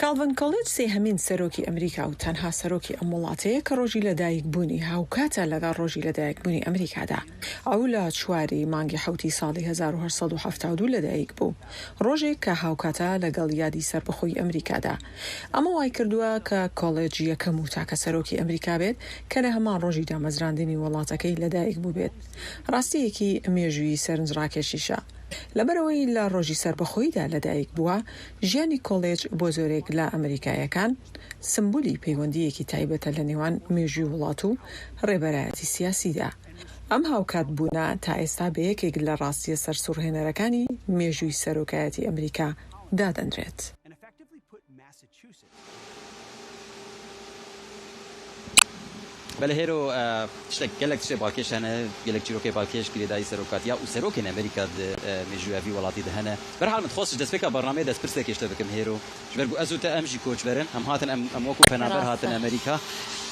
کالڤن کۆڵێج سێهەمین سەرۆکی ئەمریکا و تەنها سەرۆکی ئەم وڵاتەیە کە ڕۆژی لەدایکبوونی هاوکاتە لەگەڵ ڕۆژی لەدایکبوونی ئەمریکادا. ئەو لە 4 مانگی حوتی ساڵی 1872 لەدایک بوو، ڕۆژێک کە هاوکاتە لەگەڵ یادی سەربەخۆی ئەمریکادا. ئەمە وای کردووە کە کۆڵێج یەکەم و تاکە سەرۆکی ئەمریکا بێت کە لە هەمان ڕۆژی دامەزراندنی وڵاتەکەی لەدایک بوو بێت. ڕاستیەکی مێژووی سەرنجڕاکێشیشە. لەبەرەوەی لە ڕۆژی سەربەخۆیدا لەدایک بووە، ژیانی کۆڵێج بۆ زۆرێک لە ئەمریکایەکان سمبولی پەیوەندیەکی تایبەتە لە نێوان مێژووی وڵات و ڕێبەرایەتی سیاسیدا. ئەم هاوکات بوونە تا ئێستا بە یەکێک لە ڕاستیە سەرسوڕهێنەرەکانی مێژووی سەرۆکایەتی ئەمریکا دادەنرێت. بله هیرو شتک گلک چه بالکش هنه گلک چیروکی بالکش کلی دایی سروکاتیا و سروکی امریکا مجوی ولاتی ده هنه بر حال متخصص دست بکا برنامه دست پرسه کشته بکم هیرو جبرگو ازو تا امجی کوچ برن هم هاتن ام وکو پنابر هاتن امریکا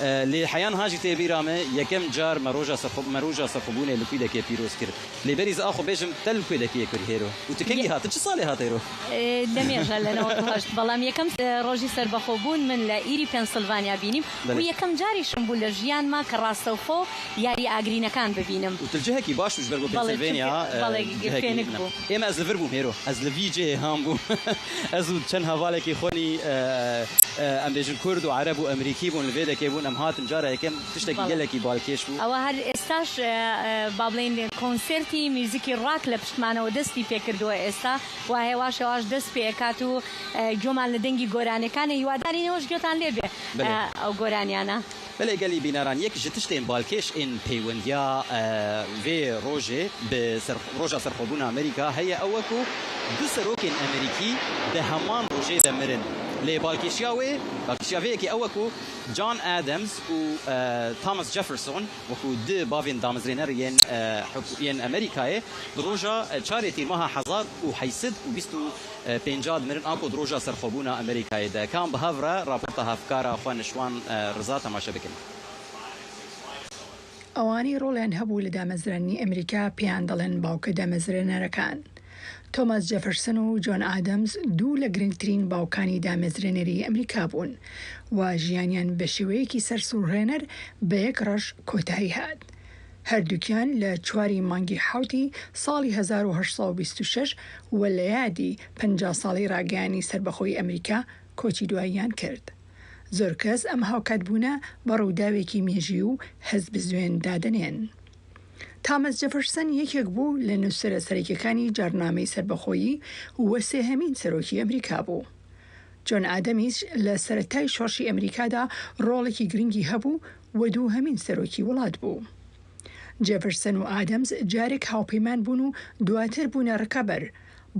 لی حیان هاجی تبیرامه یکم جار مروجا سخبونه لکویده که پیروز کرد لی بریز آخو بیشم تل لکویده که کری هیرو و تکنگی هات چه سالی هات هیرو دمیجا لنا وقتهاش بالام یکم روزی سربخوبون من لایری پنسیلوانیا بینیم و یکم جاری شنبول جیان ما کڕاستەوخۆ یاری ئاگرینەکان ببینم. وتلجهێکی باش وش بەرگۆ پێنسیلڤێنیا ئێمە ئەز لەڤر بووم هێرۆ ئەز لە ڤیجێ هام بووم ئەز و چەند هەواڵێکی خۆنی ئەم بێژن کورد و عەرەب و ئەمریکی بوون لەوێ دەکێ بوون ئەم هاتن جارە یەکەم تشتێکی گەلێکی بالکێش بوو. ئەوە هەر ئێستاش با بڵێن کۆنسێرتی میوزیکی ڕاک لە پشتمانەوە دەستی پێکردووە ئێستا و هێواش هێواش دەست پێکات و گۆمان لە دەنگی گۆرانەکانە هیوادارینەوەش گوێتان لێبێ ئەو گۆرانیانە. بله گلی بیناران یک جتشتین بالکش این پیوندیا و روزه به روزا سرخوبون امریکا هی اوکو دو سروکین امریکی ده همان روزه دمرن لی بالکشیاوی که اوکو جان آدمز و توماس جفرسون وکو دو باوین دامزرینر ین امریکای روزا چاری تیر ماه 1050 مرن آکو روزا سرخوبون امریکای ده کام به هفره راپورت هفکارا خوانشوان رضا تماشا بکن. ئەوانی ڕۆڵیان هەبوو لە دامەزرانی ئەمریکا پێیان دەڵێن باوکە دامەزرێنەرەکان. تۆماس جەفرسن و جۆن ئادەمز دوو لە گرنگترین باوکانی دامەزرێنەری ئەمریکا بوون و ژیانیان بە شێوەیەکی سەرسوڕهێنەر بە یەک ڕەش کۆتایی هات. هەردووکیان لە 4 مانگی حوتی ساڵی 1826 و لە یادی 50 ساڵی ڕاگەیانی سەربەخۆی ئەمریکا کۆچی دواییان کرد. زۆر کەس ئەم هاوکات بوونە بە ڕووداوێکی مێژی و حەزب زوێن دادەنێن. تامەس جەفرسن یەکێک بوو لە نووسەرە سەرەکیەکانی جارنامەی سەربەخۆیی و سێهەمین سەرۆکی ئەمریکا بوو. جۆن ئادەمیش لە سەرەتای شۆڕشی ئەمریکادا ڕۆڵێکی گرنگی هەبوو و دووهەمین سەرۆکی وڵات بوو. جەفرسن و ئادەمز جارێک هاوپەیمان بوون و دواتر بوونە ڕکەبەر،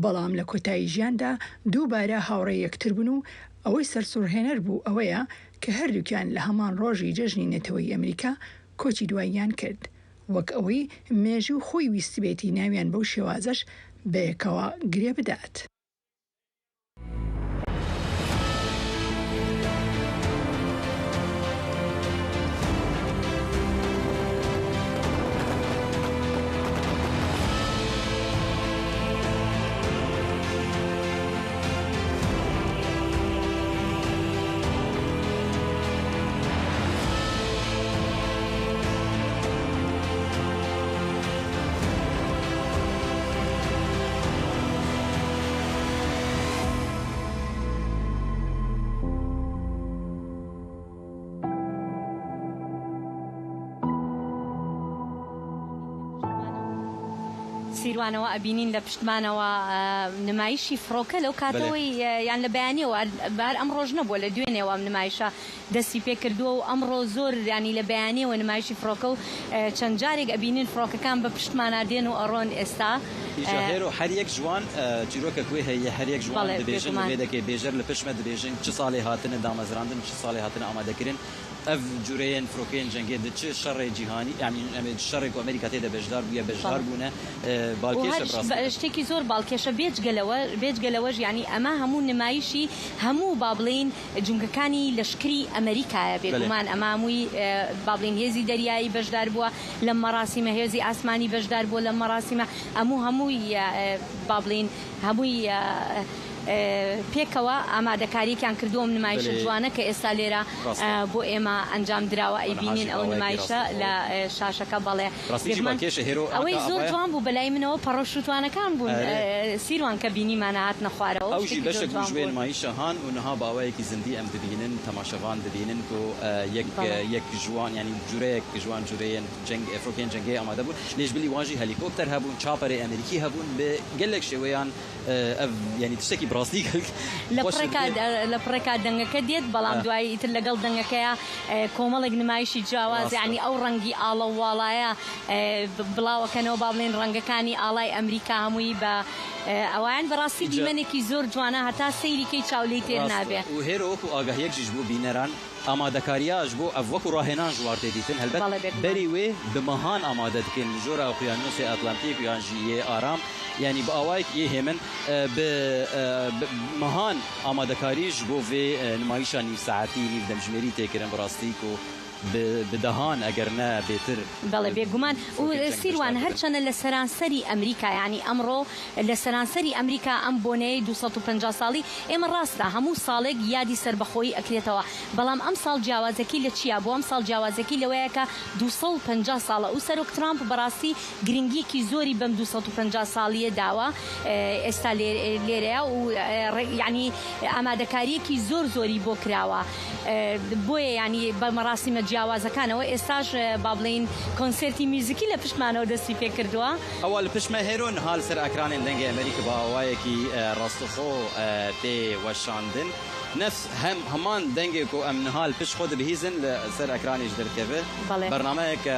بەڵام لە کۆتایی ژیاندا دووبارە هاوڕێی یەکتر بوون و ئەوەی سەرسوڕهێنەر بوو ئەوەیە کە هەردووکیان لە هەمان ڕۆژی جەژنی نەتەوەی ئەمریکا کۆچی دواییان کرد، وەک ئەوەی مێژوو و خۆی ویستبێتی ناویان بەو شێوازەش بەیەکەوە گرێ بدات. سیروانەوە ئەبینین لە پشتمانەوە نمایشی فڕۆکە لەو کاتەوەی یان لە بەیانیەوە بار ئەم ڕۆژ نەبووە لە دوێنێەوە ئەم نمایشە دەستی پێ کردووە و ئەمڕۆ زۆر ینی لە بەیانیەوە نمایشی فڕۆکە و چەند جارێک ئەبینین فڕۆکەکان بە پشتمانە دێن و ئەڕۆن ئێستا هێرۆ هەر یەک جوان چیرۆکە کوێ هەیە هەر یەک جوان دەبێژن وێ دەکەی بێژەر لە پشمە دەبێژن چ ساڵی هاتنە دامەزراندن چ ساڵی هاتنە ئامادەکردن ئەف جورەیەن فڕۆکەیەن جەنگێ دچ شەڕێ جیهانی یعنی شەڕێک و ئەمریکا تێدا بەشدار بووە بەشدار بوونە باڵکێشە شتێکی زۆر باڵکێشە بێجگەلەوەش ینی ئەمە هەموو نمایشی هەموو بابڵین جونگەکانی لەشکری ئەمریکایە بێگومان ئەمە هەمووی بابڵین هێزی دەریایی بەشدار بووە لە مەراسیمە هێزی ئاسمانی بەشدار بووە لە مەراسیمە هەمووی بابڵین هەمووی پێکەوە ئامادەکاریەکان کردووەم نمایشە جوانە کە ئێستا لێرە بۆ ئێمە ئەنجام دراوە ئەیبینین ئەو نمایشە لە شاشەکە بەڵێ ئەوەی زۆر جوان بوو بەلای منەوە پەڕۆشتوانەکان بوون سیروان کە بینیمانە هاتنە خوارەوە ئەوژی بەشێک ژوێن نمایشە هان و نەها باوایەکی زندی ئەم دبینن تەماشەوان دبینن و یەک جوان ینی جورەیەک جوان جورەیەن جەنگ ئەفرۆکیان جەنگی ئامادە بوون لێژ بلی واژی هەلیکۆپتەر هەبوون چاپەرێ ئەمریکی هەبوون بە گەلێک شێوەیان ینی تشتێکی لە پڕێکا دەنگەکە دێت بەڵام دوایی ئیتر لەگەڵ دەنگەکەیە کۆمەڵێک نمایشی جیاواز ینی ئەو ڕەنگی ئاڵە واڵایە بڵاوەکەنەوە با بڵێن ڕەنگەکانی ئاڵای ئەمریکا هەمووی بە ئەویان بەڕاستی دیمەنێکی زۆر جوانە هەتا سەیریکەی چاولەی تێر نابێ و هێرۆکو ئاگاهیەکیش بوو بینەران ئامادەکاریاش بۆ ئەڤوەکو ڕاهێنان ژوار تێدیتن هەلبەت بەری وێ بمەهان ئامادە دکەن ژۆرە ئۆقیانوسی ئەتلانتیک یان ژیە ئارام ینی بە ئاوایەکی هێمن مەهان ئامادەکاریش بۆ vê نمایشە نیو ساعتی نیو دەمژمێری تێکردن بڕاستی و بدەهان ئەگەر نە بێتر بەڵێ بێگومان و سیروان هەرچەنە لە سەرانسەری ئەمریکا ینی ئەمڕۆ لە سەرانسەری ئەمریکا ئەم بۆنەیە 250 ساڵی ئێمە ڕاستە هەموو ساڵێک یادی سربەخۆیی ئەکرێتەوە بەڵام ئەم ساڵ جیاوازەکی لە چیە بۆ ئەم ساڵ جیاوازەکی لەوەیە کە 250 ساڵە و سەرۆک ترامپ بەڕاستی گرنگیەکی زۆری بەم 250 ساڵیە داوە ئێستا لێرەیە و ینی ئامادەکاریەکی زۆری بۆ کراوە بۆیە ینی بە مەراسیمە جیاوازەکانەوە ئێستاش با بڵین کۆنسرتی میوزیکی لە پشتمانەوە دەستی پێ کردووە ئەوە لە پشمە هێرۆن هاال سەر ئەکرانێن دەنگی ئەمریکا بە ئەوایەکی ڕاستەخۆ تێ وەشاندن نفس هەمان دەنگێک و ئەم نهال پشت خۆ دەبهیزن لە سەر ئەکرانیش دەرکەوێ بەرنامەیەکە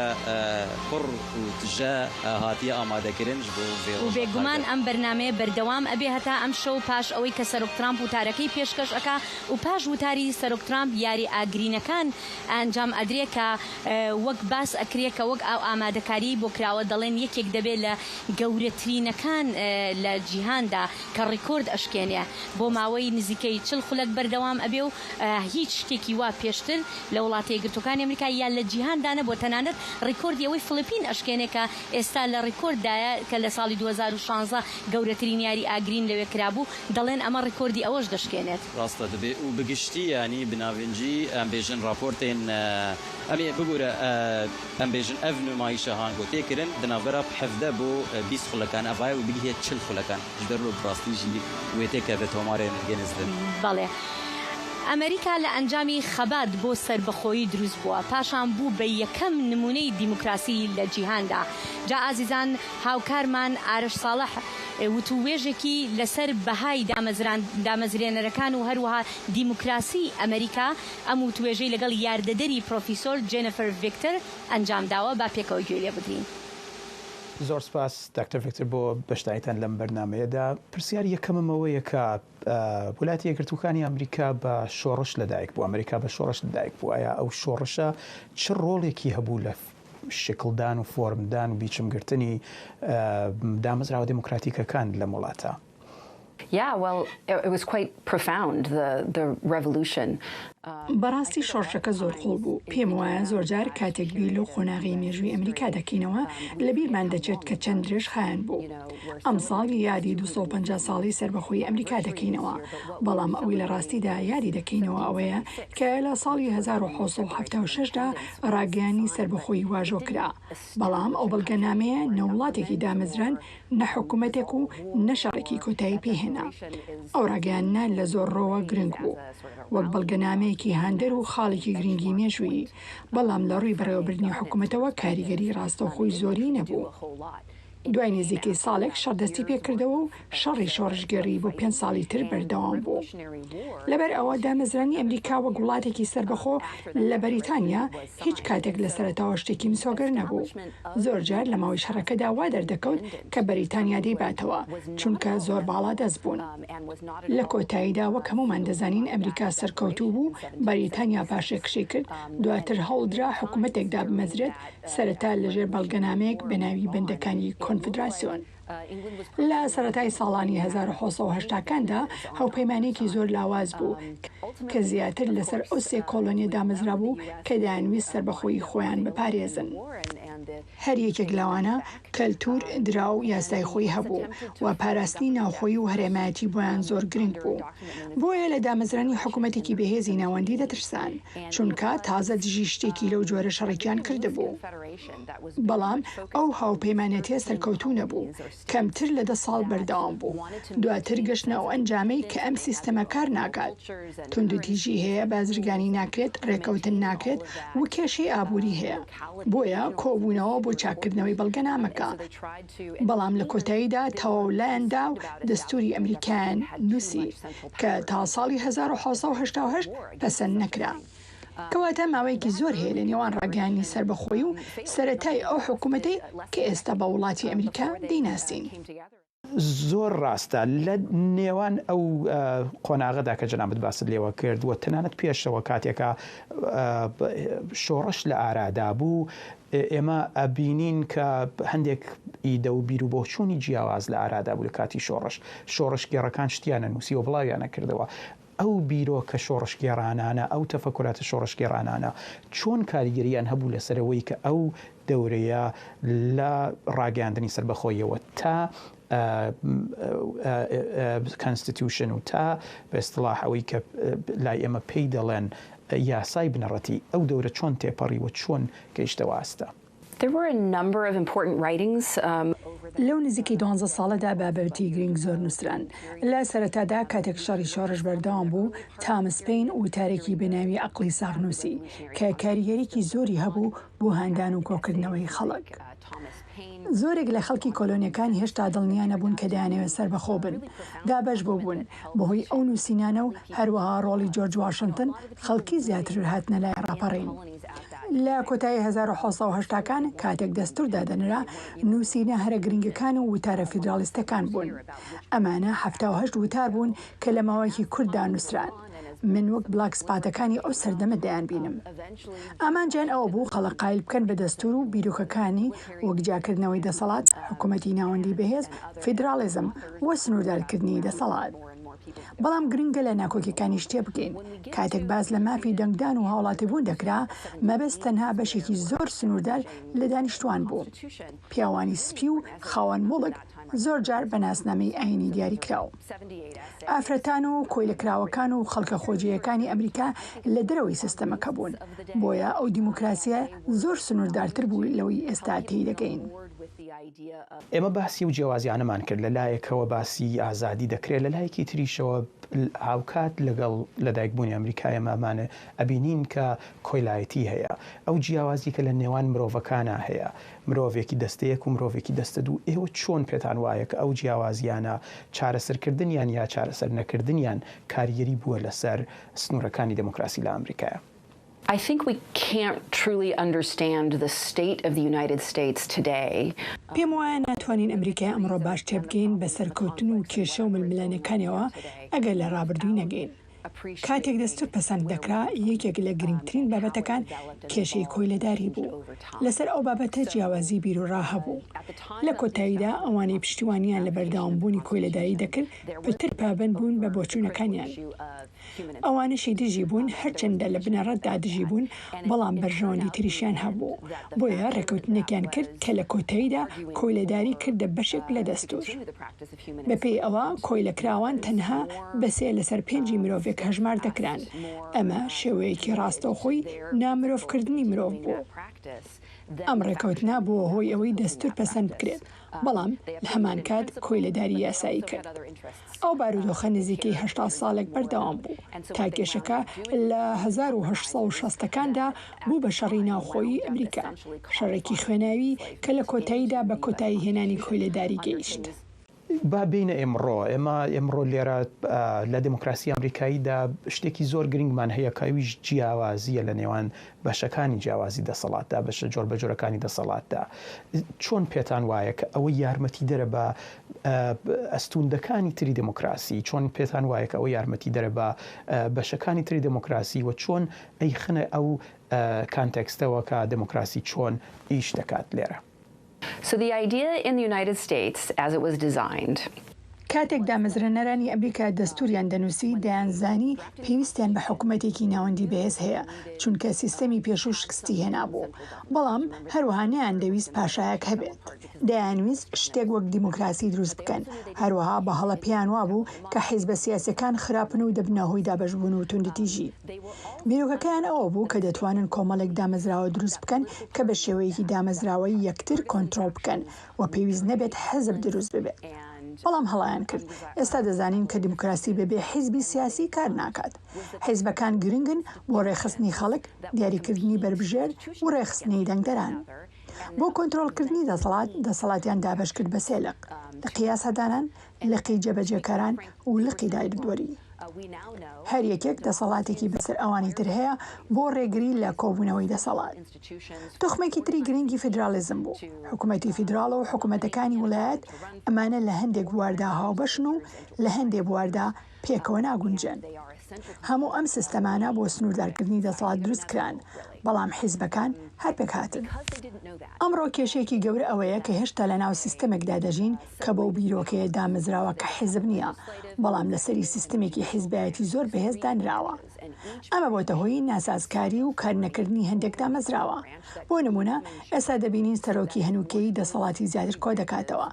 پڕ و تژە هاتیە ئامادەکردن بۆ و بێگومان ئەم بەرنامەیە بەردەوام ئەبێ هەتا ئەم شەو پاش ئەوەی کە سەرۆک ترامپ وتارەکەی پێشکەش ئەکا و پاش وتاری سەرۆک ترامپ یاری ئاگرینەکان ئەنجام ئەدرێ کە وەک باس ئەکرێ کە وەک ئەو ئامادەکاری بۆ کراوە دەڵێن یەکێک دەبێت لە گەورەترینەکان لە جیهاندا کە ڕیکۆرد ئەشکێنێ بۆ ماوەی نزیکەی 40 خولەک بەردەوام ئەبێ و هیچ شتێکی وا پێشتر لە وڵاتی یەکگرتووەکانی ئەمریکا یان لە جیهاندانە بۆ تەنانەت ڕیکۆردی ئەوەی فلیپین ئەشکێنێ کە ئێستا لە ڕیکۆرددایە کە لە ساڵی 2016 گەورەترین یاری ئاگرین لەوێ کرابوو دەڵێن ئەمە ڕیکۆردی ئەوەش دەشکێنێت ڕاستە دەبێت و بگشتی ینی بناوێنجی ئەم بێژن راپۆرتێن ئەمێ بگورە ئەم بێژن ئەڤ نمایشە هانگۆ تێکردن دناوبەرە حەفدە بۆ 20 خولەکان ئەڤای و بگهێت 40 خولەکان دەرۆ ڕاستیژی وێتێکە بە تۆمارێن گەنزدن بەڵێ ئەمریکا لە ئەنجامی خەبات بۆ سربەخۆیی دروست بووە پاشان بوو بە یەکەم نمونەی دیموکراسی لە جیهاندا جا ئازیزان هاوکارمان ئارش ساڵح وتوێژێکی لەسەر بەهای دامەزرێنەرەکان و هەروەها دیموکراسی ئەمریکا ئەم وتوێژەی لەگەڵ یاردەدەری پرۆفیسۆر جێنەفەر ڤیکتەر ئەنجام داوە با پێکەوە گوێ لێ بدرین. زۆر سپاس دکتۆر ڤیکتەر بۆ بەشداریتان لەم بەرنامەیەدا پرسیار یەکەمەوەیە کە وڵاتی یەکگرتووەکانی ئەمریکا بە شۆڕش لەدایک بوو ئەمریکا بە شۆڕش لەدایک بوو ئایا ئەو شۆڕشە چ ڕۆڵێکی هەبوو لە شکلدان و فۆرمدان و بیچمگرتنی دامەزراوە دموکراتیکەکان لە وڵاتە؟ Yeah, well, it was quite profound, the revolution. بەڕاستی شۆڕشەکە زۆر خۆڵ بوو پێم وایە زۆرجار کاتێک بیر لەو خۆناغی مێژووی ئەمریکا دەکەینەوە لە بیرمان دەچێت کە چەند درێژ خایەن بوو ئەم ساڵ یادی 250 ساڵی سربەخۆیی ئەمریکا دەکەینەوە بەڵام ئەوی لە ڕاستیدا یادی دەکەینەوە ئەوەیە کە لە ساڵی 1976دا ڕاگەیانی سربەخۆیی واژۆ کرا بەڵام ئەو بەڵگەنامەیە نەوڵاتێکی دامەزران نەحکوومەتێک و نەشەڕێکی کۆتایی پێهێنا ئەو ڕاگەیانە لە زۆر ڕۆوە گرنگ بوو وەک بەڵگەنامەیەکی هاندەر و خاڵێکی گرنگی مێژووی بەڵام لە ڕووی بەڕێوەبردننی حکوومەتەوە کاریگەری ڕاستەوخۆی زۆری نەبوو. دوای نزیکەی ساڵێک شەڕدەستی پێکردەوە و شەڕی شۆڕژگەڕی بۆ 5 ساڵی تر بەردەوام بوو. لەبەر ئەوە دامەزرانی ئەمریکا وە وڵاتێکی سربەخۆ لە بەریتانیا هیچ کاتێک لە سەرەتاوە شتێکی مسۆگەر نەبوو. زۆرجار لە ماوەی شەڕەکەدا وا دەردەکەوت کە بەریتانیا دەیباتەوە چونکە زۆر باڵا دەست بوون. لە کۆتاییدا وەک هەمومان دەزانین ئەمریکا سەرکەوتوو بوو، بەریتانیا پاشێکشی کرد، دواتر هەوڵدرا حکوومەتێکدا بمەزرێت سەرەتا لەژێر بەڵگەنامەیەک بە ناوی بەندەکانی کۆنفدراسیۆن. لە سەرەتای ساڵانی 1970کاندا هەوپەیمانێکی زۆر لاواز بوو کە زیاتر لەسەر ئەو سێ کۆلۆنیە دامەزرا بوو کە دایانویست سربەخۆیی خۆیان بپارێزن. هەر یەکێک لەوانە کەلتور درا و یاسای خۆی هەبوو و پاراستنی ناوخۆی و هەرێمایەتی بۆیان زۆر گرنگ بوو. بۆیە لە دامەزرانی حکوومەتێکی بەهێزی ناوەندی دەترسان چونکە تازە دژی شتێکی لەو جۆرە شەڕێکیان کردبوو. بەڵام ئەو هاوپەیمانەتێ سەرکەوتوو نەبوو، کەمتر لە 10 ساڵ بەردەوام بوو. دواتر گەشتنە ئەو ئەنجامەی کە ئەم سیستەمە کار ناکات. توندوتیژی هەیە، بازرگانی ناکرێت، ڕێکەوتن ناکرێت و کێشەی ئابووری هەیە. بۆیە کۆبوونەوە بۆ چاکردنەوەی بەڵگەنامەکە. بەڵام لە کۆتاییدا تەواو لایەندا و دەستوری ئەمریکایان نووسی کە تا ساڵی 1970 پەسەند نەکرا. کەواتە ماوەیەکی زۆر هەیە لە نێوان ڕاگەیانی سربەخۆی و سەرەتای ئەو حکوومەتەی کە ئێستا بە وڵاتی ئەمریکا دەیناسین. زۆر ڕاستە لە نێوان ئەو قۆناغەدا کە جەنابەت باست لێوە کرد و تەنانەت پێشەوە کاتێکە شۆڕش لە ئارادا بوو ئێمە ئەبینین کە هەندێک ئیدە و بیر و بۆچوونی جیاواز لە ئارادا بوو لە کاتی شۆڕش گێڕەکان شتیانە نووسی و بڵاویانە کردەوە. ئەو بیرۆکە شۆڕشگێڕانانە ئەو تەفەکوراتە شۆڕشگێڕانانە چۆن کاریگەریان هەبوو لەسەرەوەی کە ئەو دەورەیە لە ڕاگەاندنی سربەخۆیەوە تا کانستیتیوشن و تا بە ئیستلاح ئەوەی کە لای ئێمە پێی دەڵێن یاسای بنەڕەتی ئەو دەورە چۆن تێپەڕی و چۆن گەیشتەوە ئاستا. There were a number of important writings. لەو نزیکی 12 ساڵەدا بابەتی گرنگ زۆر نووسران. لە سەرەتادا کاتێک شەڕی شۆڕش بەردەوام بوو، تامس پین وتارێکی بەناوی عەقڵی ساغنووسی کە کاریگەریەکی زۆری هەبوو بۆ هاندان و کۆکردنەوەی خەڵک. زۆرێک لە خەڵکی کۆلۆنیەکانی هێشتا دڵنیا نەبوون کە دەیانەوێت سەربەخۆ بن. دابەش بۆ بوون بەهۆی ئەو نووسینانە و هەروەها ڕۆڵی جۆرج واشنتن خەڵکی زیاتر هاتنە لای ڕاپەڕین. لە کۆتایی 1970کان کاتێک دەستور دادەنرا نووسینە هەرە گرنگەکان و وتارە فیدرالیستەکان بوون. ئەمانە 78 وتار بوون کە لە ماوەیەکی کورتدا نووسران. من وەک بلاک سپاتەکانی ئەو سەردەمە دەیان بینم. ئامانجیان ئەوە بوو خەڵک قایل بکەن بە دەستور و بیرۆکەکانی وەک جاکردنەوەی دەسەڵات، حکوومەتی ناوەندی بەهێز، فیدرالیزم و سنووردارکردنی دەسەڵات. بەڵام گرنگە لە ناکۆکیەکانی شتێ بکەین. کاتێک باز لە مافی دەنگدان و هاوڵاتیبوون دەکرا، مەبەست تەنها بەشێکی زۆر سنووردار لە دانیشتوان بوو. پیاوانی سپی و خاوەن مڵک زۆر جار بە ناسنامەی ئاینی دیاری کراو. ئافرەتان و کۆیلەکراوەکان و خەڵکە خۆجیەکانی ئەمریکا لە دەرەوەی سیستەمەکە بوون. بۆیە ئەو دیموکراسیە زۆر سنووردارتر بوو لەوەی ئێستا تێی دەگەین. ئێمە باسی و جیاوازیانەمان کرد لە لایەکەوە باسی ئازادی دەکرێت لە لایەکی تریشەوە هاوکات لەگەڵ لەدایکبوونی ئەمریکای ئەمانە ئەبینین کە کۆیلایەتی هەیە. ئەو جیاوازی کە لە نێوان مرۆڤەکانە هەیە، مرۆڤێکی دەستەیەک و مرۆڤێکی دەستە دوو، ئێوە چۆن پێتان وایە کە ئەو جیاوازیانە چارەسەرکردنیان یا چارەسەر نەکردنیان کاریگەری بووە لەسەر سنوورەکانی دموکراسی لە ئەمریکایە؟ I think we can't truly understand the state of the United States today. پێم وایە ناتوانین ئەمریکای ئەمڕۆ باش تێبگەین بە سەرکەوتن و کێشە و ململانەکانەوە ئەگەر لە ڕابردووی نەگەین. کاتێک دەستور پەسەند دەکرا، یەکێک لە گرنگترین بابەتەکان کێشەی کۆیلەداری بوو. لەسەر ئەو بابەتە جیاوازی بیرۆڕا هەبوو. لە کۆتاییدا ئەوانەی پشتیوانیان لە بەردەوامبوونی کۆیلەداری دەکرد پتر پابند بوون بە بۆچوونەکانیان. ئەوانەشی دژی بوون، هەرچەندە لە بنەڕەتدا دژی بوون، بەڵام بەرژەوەندی تریشیان هەبوو. بۆیە ڕێکەوتنێکیان کرد کە لە کۆتاییدا کۆیلەداری کردە بەشێک لە دەستور. بەپێی ئەوە کۆیلەکراوان تەنها بەسێ لەسەر 5 مرۆڤێک هەژمار دەکران. ئەمە شێوەیەکی ڕاستەوخۆی نامرۆڤکردنی مرۆڤ بوو. ئەم ڕێکەوتنا بووە هۆی ئەوەی دەستور پەسەند بکرێت، بەڵام لە هەمان کات کۆیلەداری یاسایی کرد. ئەو بارودۆخە نزیکەی 80 ساڵێک بەردەوام بوو تا کێشەکە لە 1960ەکاندا بوو بە شەڕی ناوخۆیی ئەمریکا، شەڕێکی خوێناوی کە لە کۆتاییدا بە کۆتایی هێنانی کۆیلەداری گەیشت. با بینە ئێمڕۆ لێرە لە دموکراسی ئەمریکاییدا شتێکی زۆر گرنگمان هەیە کاویش جیاوازیە لە نێوان بەشەکانی جیاوازی دەسەڵاتدا بەشە جۆر بە جۆرەکانی دەسەڵاتدا. چۆن پێتان وایە کە ئەوە یارمەتی دەرە بە ئەستوندەکانی تری دموکراسی، چۆن پێتان وایە کە ئەوە یارمەتی دەرە بە بەشەکانی تری دموکراسی و چۆن ئەی خنە ئەو کانتێکستەوە کە دموکراسی چۆن ئیش دەکات لێرە؟ So the idea in the United States, as it was designed, کاتێک دامەزرێنەرانی ئەمریکا دەستوریان دەنووسی دەیانزانی پێویستیان بە حکوومەتێکی ناوەندی بەهێز هەیە چونکە سیستەمی پێشوو شکستی هێنابوو، بەڵام هەروەها نەیان دەویست پاشایەک هەبێت، دەیانویست شتێک وەک دیموکراسی دروست بکەن، هەروەها بە هەڵە پێیان وابوو کە حیزبە سیاسەکان خراپن و دەبنە هۆی دابەشبوون و توندەتیژی. بیرۆکەکەیان ئەوە بوو کە دەتوانن کۆمەڵێک دامەزراوە دروست بکەن کە بە شێوەیەکی دامەزراوەی یەکتر کۆنترۆل بکەن و پێویست نەبێت حەزب دروست ببێت. بەڵام هەڵیان کرد. ئێستا دەزانین کە دیموکراسی بەبێ حیزبی سیاسی کار ناکات. حیزبەکان گرنگن بۆ ڕێخستنی خەڵک، دیاریکردنی بربژێر و ڕێخستنی دەنگدەران. بۆ کۆنترۆلکردنی دەسەڵاتیان دابەش کرد بە سێ لق: لقی یاسادانان، لقی جێبەجێکاران و لقی دادوەری. هەر یەکێک دەسەڵاتێکی بەسەر ئەوانی تر هەیە بۆ ڕێگری لە کۆبوونەوەی دەسەڵات. تۆخمێکی تری گرنگی فیدرالیزم بوو. حکوومەتی فیدراڵە و حکوومەتەکانی وڵایەت ئەمانە لە هەندێک بواردا هاوبەشن و لە هەندێک بواردا پێکەوە ناگونجن. هەموو ئەم سیستەمانە بۆ سنووردارکردنی دەسەڵات دروست کران، بەڵام حیزبەکان هەر پێک هاتن. ئەمڕۆ کێشەیەکی گەورە ئەوەیە کە هێشتا لە ناو سیستەمێکدا دەژین کە بەو بیرۆکەیە دامەزراوە کە حیزب نییە، بەڵام لەسەری سیستەمێکی حیزبایەتی زۆر بەهێز دانراوە. ئەمە بۆتە هۆی ناسازکاری و کارنەکردنی هەندێک دامەزراوە. بۆ نمونە ئێستا دەبینین سەرۆکی هەنووکەی دەسەڵاتی زیاتر کۆ دەکاتەوە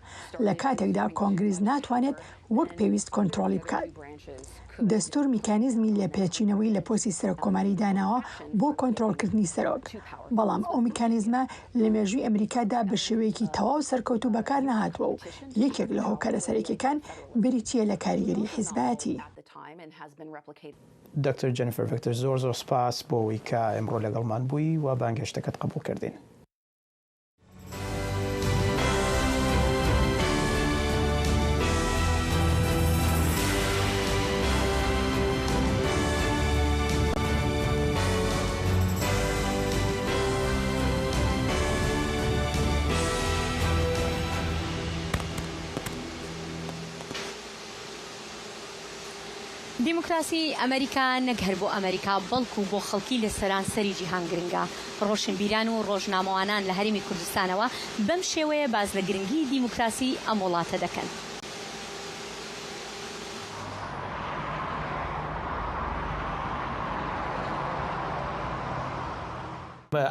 لە کاتێکدا کۆنگریز ناتوانێت وەک پێویست کۆنترۆلی بکات. دەستور میکانیزمی لە پێچینەوەی لە پۆسی سەرۆک کۆماری داناوە بۆ کۆنترۆلکردنی سەرۆک، بەڵام ئەو میکانیزمە لە مێژووی ئەمریکادا بە شێوەیەکی تەواو سەرکەوتو بەکار نەهاتووە و یەکێک لە هۆکارە سەرەکیەکان بریتیە لە کاریگەری حیزبایەتی. دکتۆر جەنیفەر ڤیکتۆر، زۆر سپاس بۆ ئەوەی کە ئەمڕۆ لەگەڵمان بووی و بانگهێشتەکەت قبول کردین. دیموکراسی ئەمریکا نەک هەر بۆ ئەمریکا بەڵکو بۆ خەڵکی لە سەرانسەری جیهان گرنگە. ڕۆشنبیران و ڕۆژنامەوانان لە هەرێمی کوردستانەوە بەم شێوەیە باز لە گرنگی دیموکراسی ئەم وڵاتە دەکەن.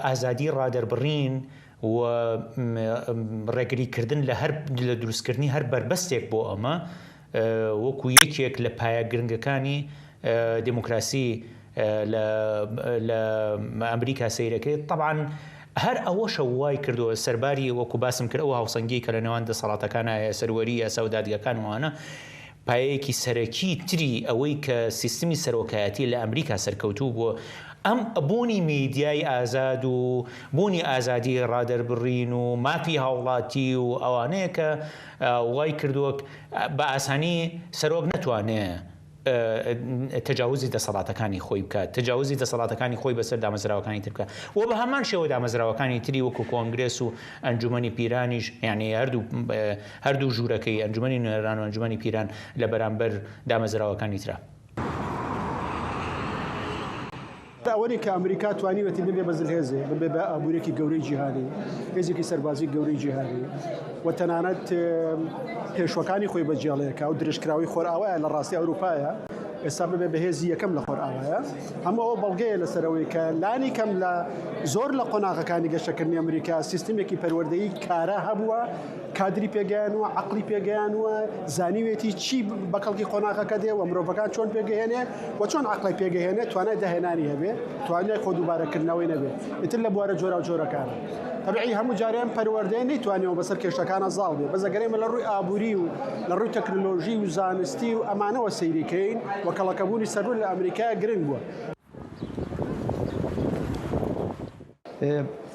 ئازادی ڕادەربڕین و ڕێگریکردن لە دروستکردنی هەر بربەستێک بۆ ئەمە وەکو یەکێک لە پایە گرنگەکانی دیموکراسی لە ئەمریکا سەیرەکەی. طبعاً هەر ئەوەشە وای کردووە سەرباری وەکو باسم کرد ئەوە هاوسەنگی کە لە نێوان دەسەڵاتەکانە سەروەری یاسا و دادگاکان وانە پایەیەکی سەرەکی تری ئەوەی کە سیستمی سەرۆکایەتی لە ئەمریکا سەرکەوتوو بووە ئەم بوونی میدیای ئازاد و بوونی ئازادی ڕادەربڕین و مافی هاوڵاتی و ئەوانەیە کە وای کردووە بە ئاسانی سەرۆک نەتوانێت تجاوزی دەسەڵاتەکانی خۆی بکات، تجاوزی دەسەڵاتەکانی خۆی بەسەر دامەزراوەکانی تر بکات و بە هەمان شێوە دامەزراوەکانی تری وەکو کۆنگرێس و ئەنجومەنی پیرانیش، یعنی هەردوو ژوورەکەی ئەنجومەنی نوێنەران و ئەنجومەنی پیران لە بەرامبەر دامەزراوەکانی ترە. ئەوەی کە ئەمریکا توانیوەتی ببێ بە زلهێزێ ببێ بە ئابوورێکی گەورەی جیهانی، هێزێکی سەربازی گەورەی جیهانی و تەنانەت پێشوەکانی خۆی بەجێڵەیەکە و درێژکراوی خۆرئاوایە لە ڕاستی ئەوروپایە ئێستا ببێ بەهێزی یەکەم لە خۆرئاوایە هەموو ئەو بەڵگەیە لەسەرەوەی کە لانی کەم لە زۆر لە قۆناغەکانی گەشتکردنی ئەمریکا سیستمێکی پەروەردەیی کارە هەبووە کادری پێگەیانوە عقلی پێگەیانوە زانیوێتی چی بەکەڵکی قۆناغەکە دێ و مرۆڤەکان چۆن پێگەهێنێ و چۆن عقلی پێگەهێنێ توانای داهێنانی هەبێ توانای خۆ دووبارەکردنەوەی نەبێ ئیتر لە بوارە جۆرە و جۆرەکانە طبيعي هەموو جاریان پەروەردەیە نەیتوانێەوە بەسەر کێشەکانە زاڵ بێ بەزەگەرێمە لە ڕووی ئابووری و لە ڕووی تەکنۆلۆژی و زانستی و ئەمانەوە سەیریکەین و کەڵەکەبوونی سەرور لە ئەمریکا گرنگ بووە.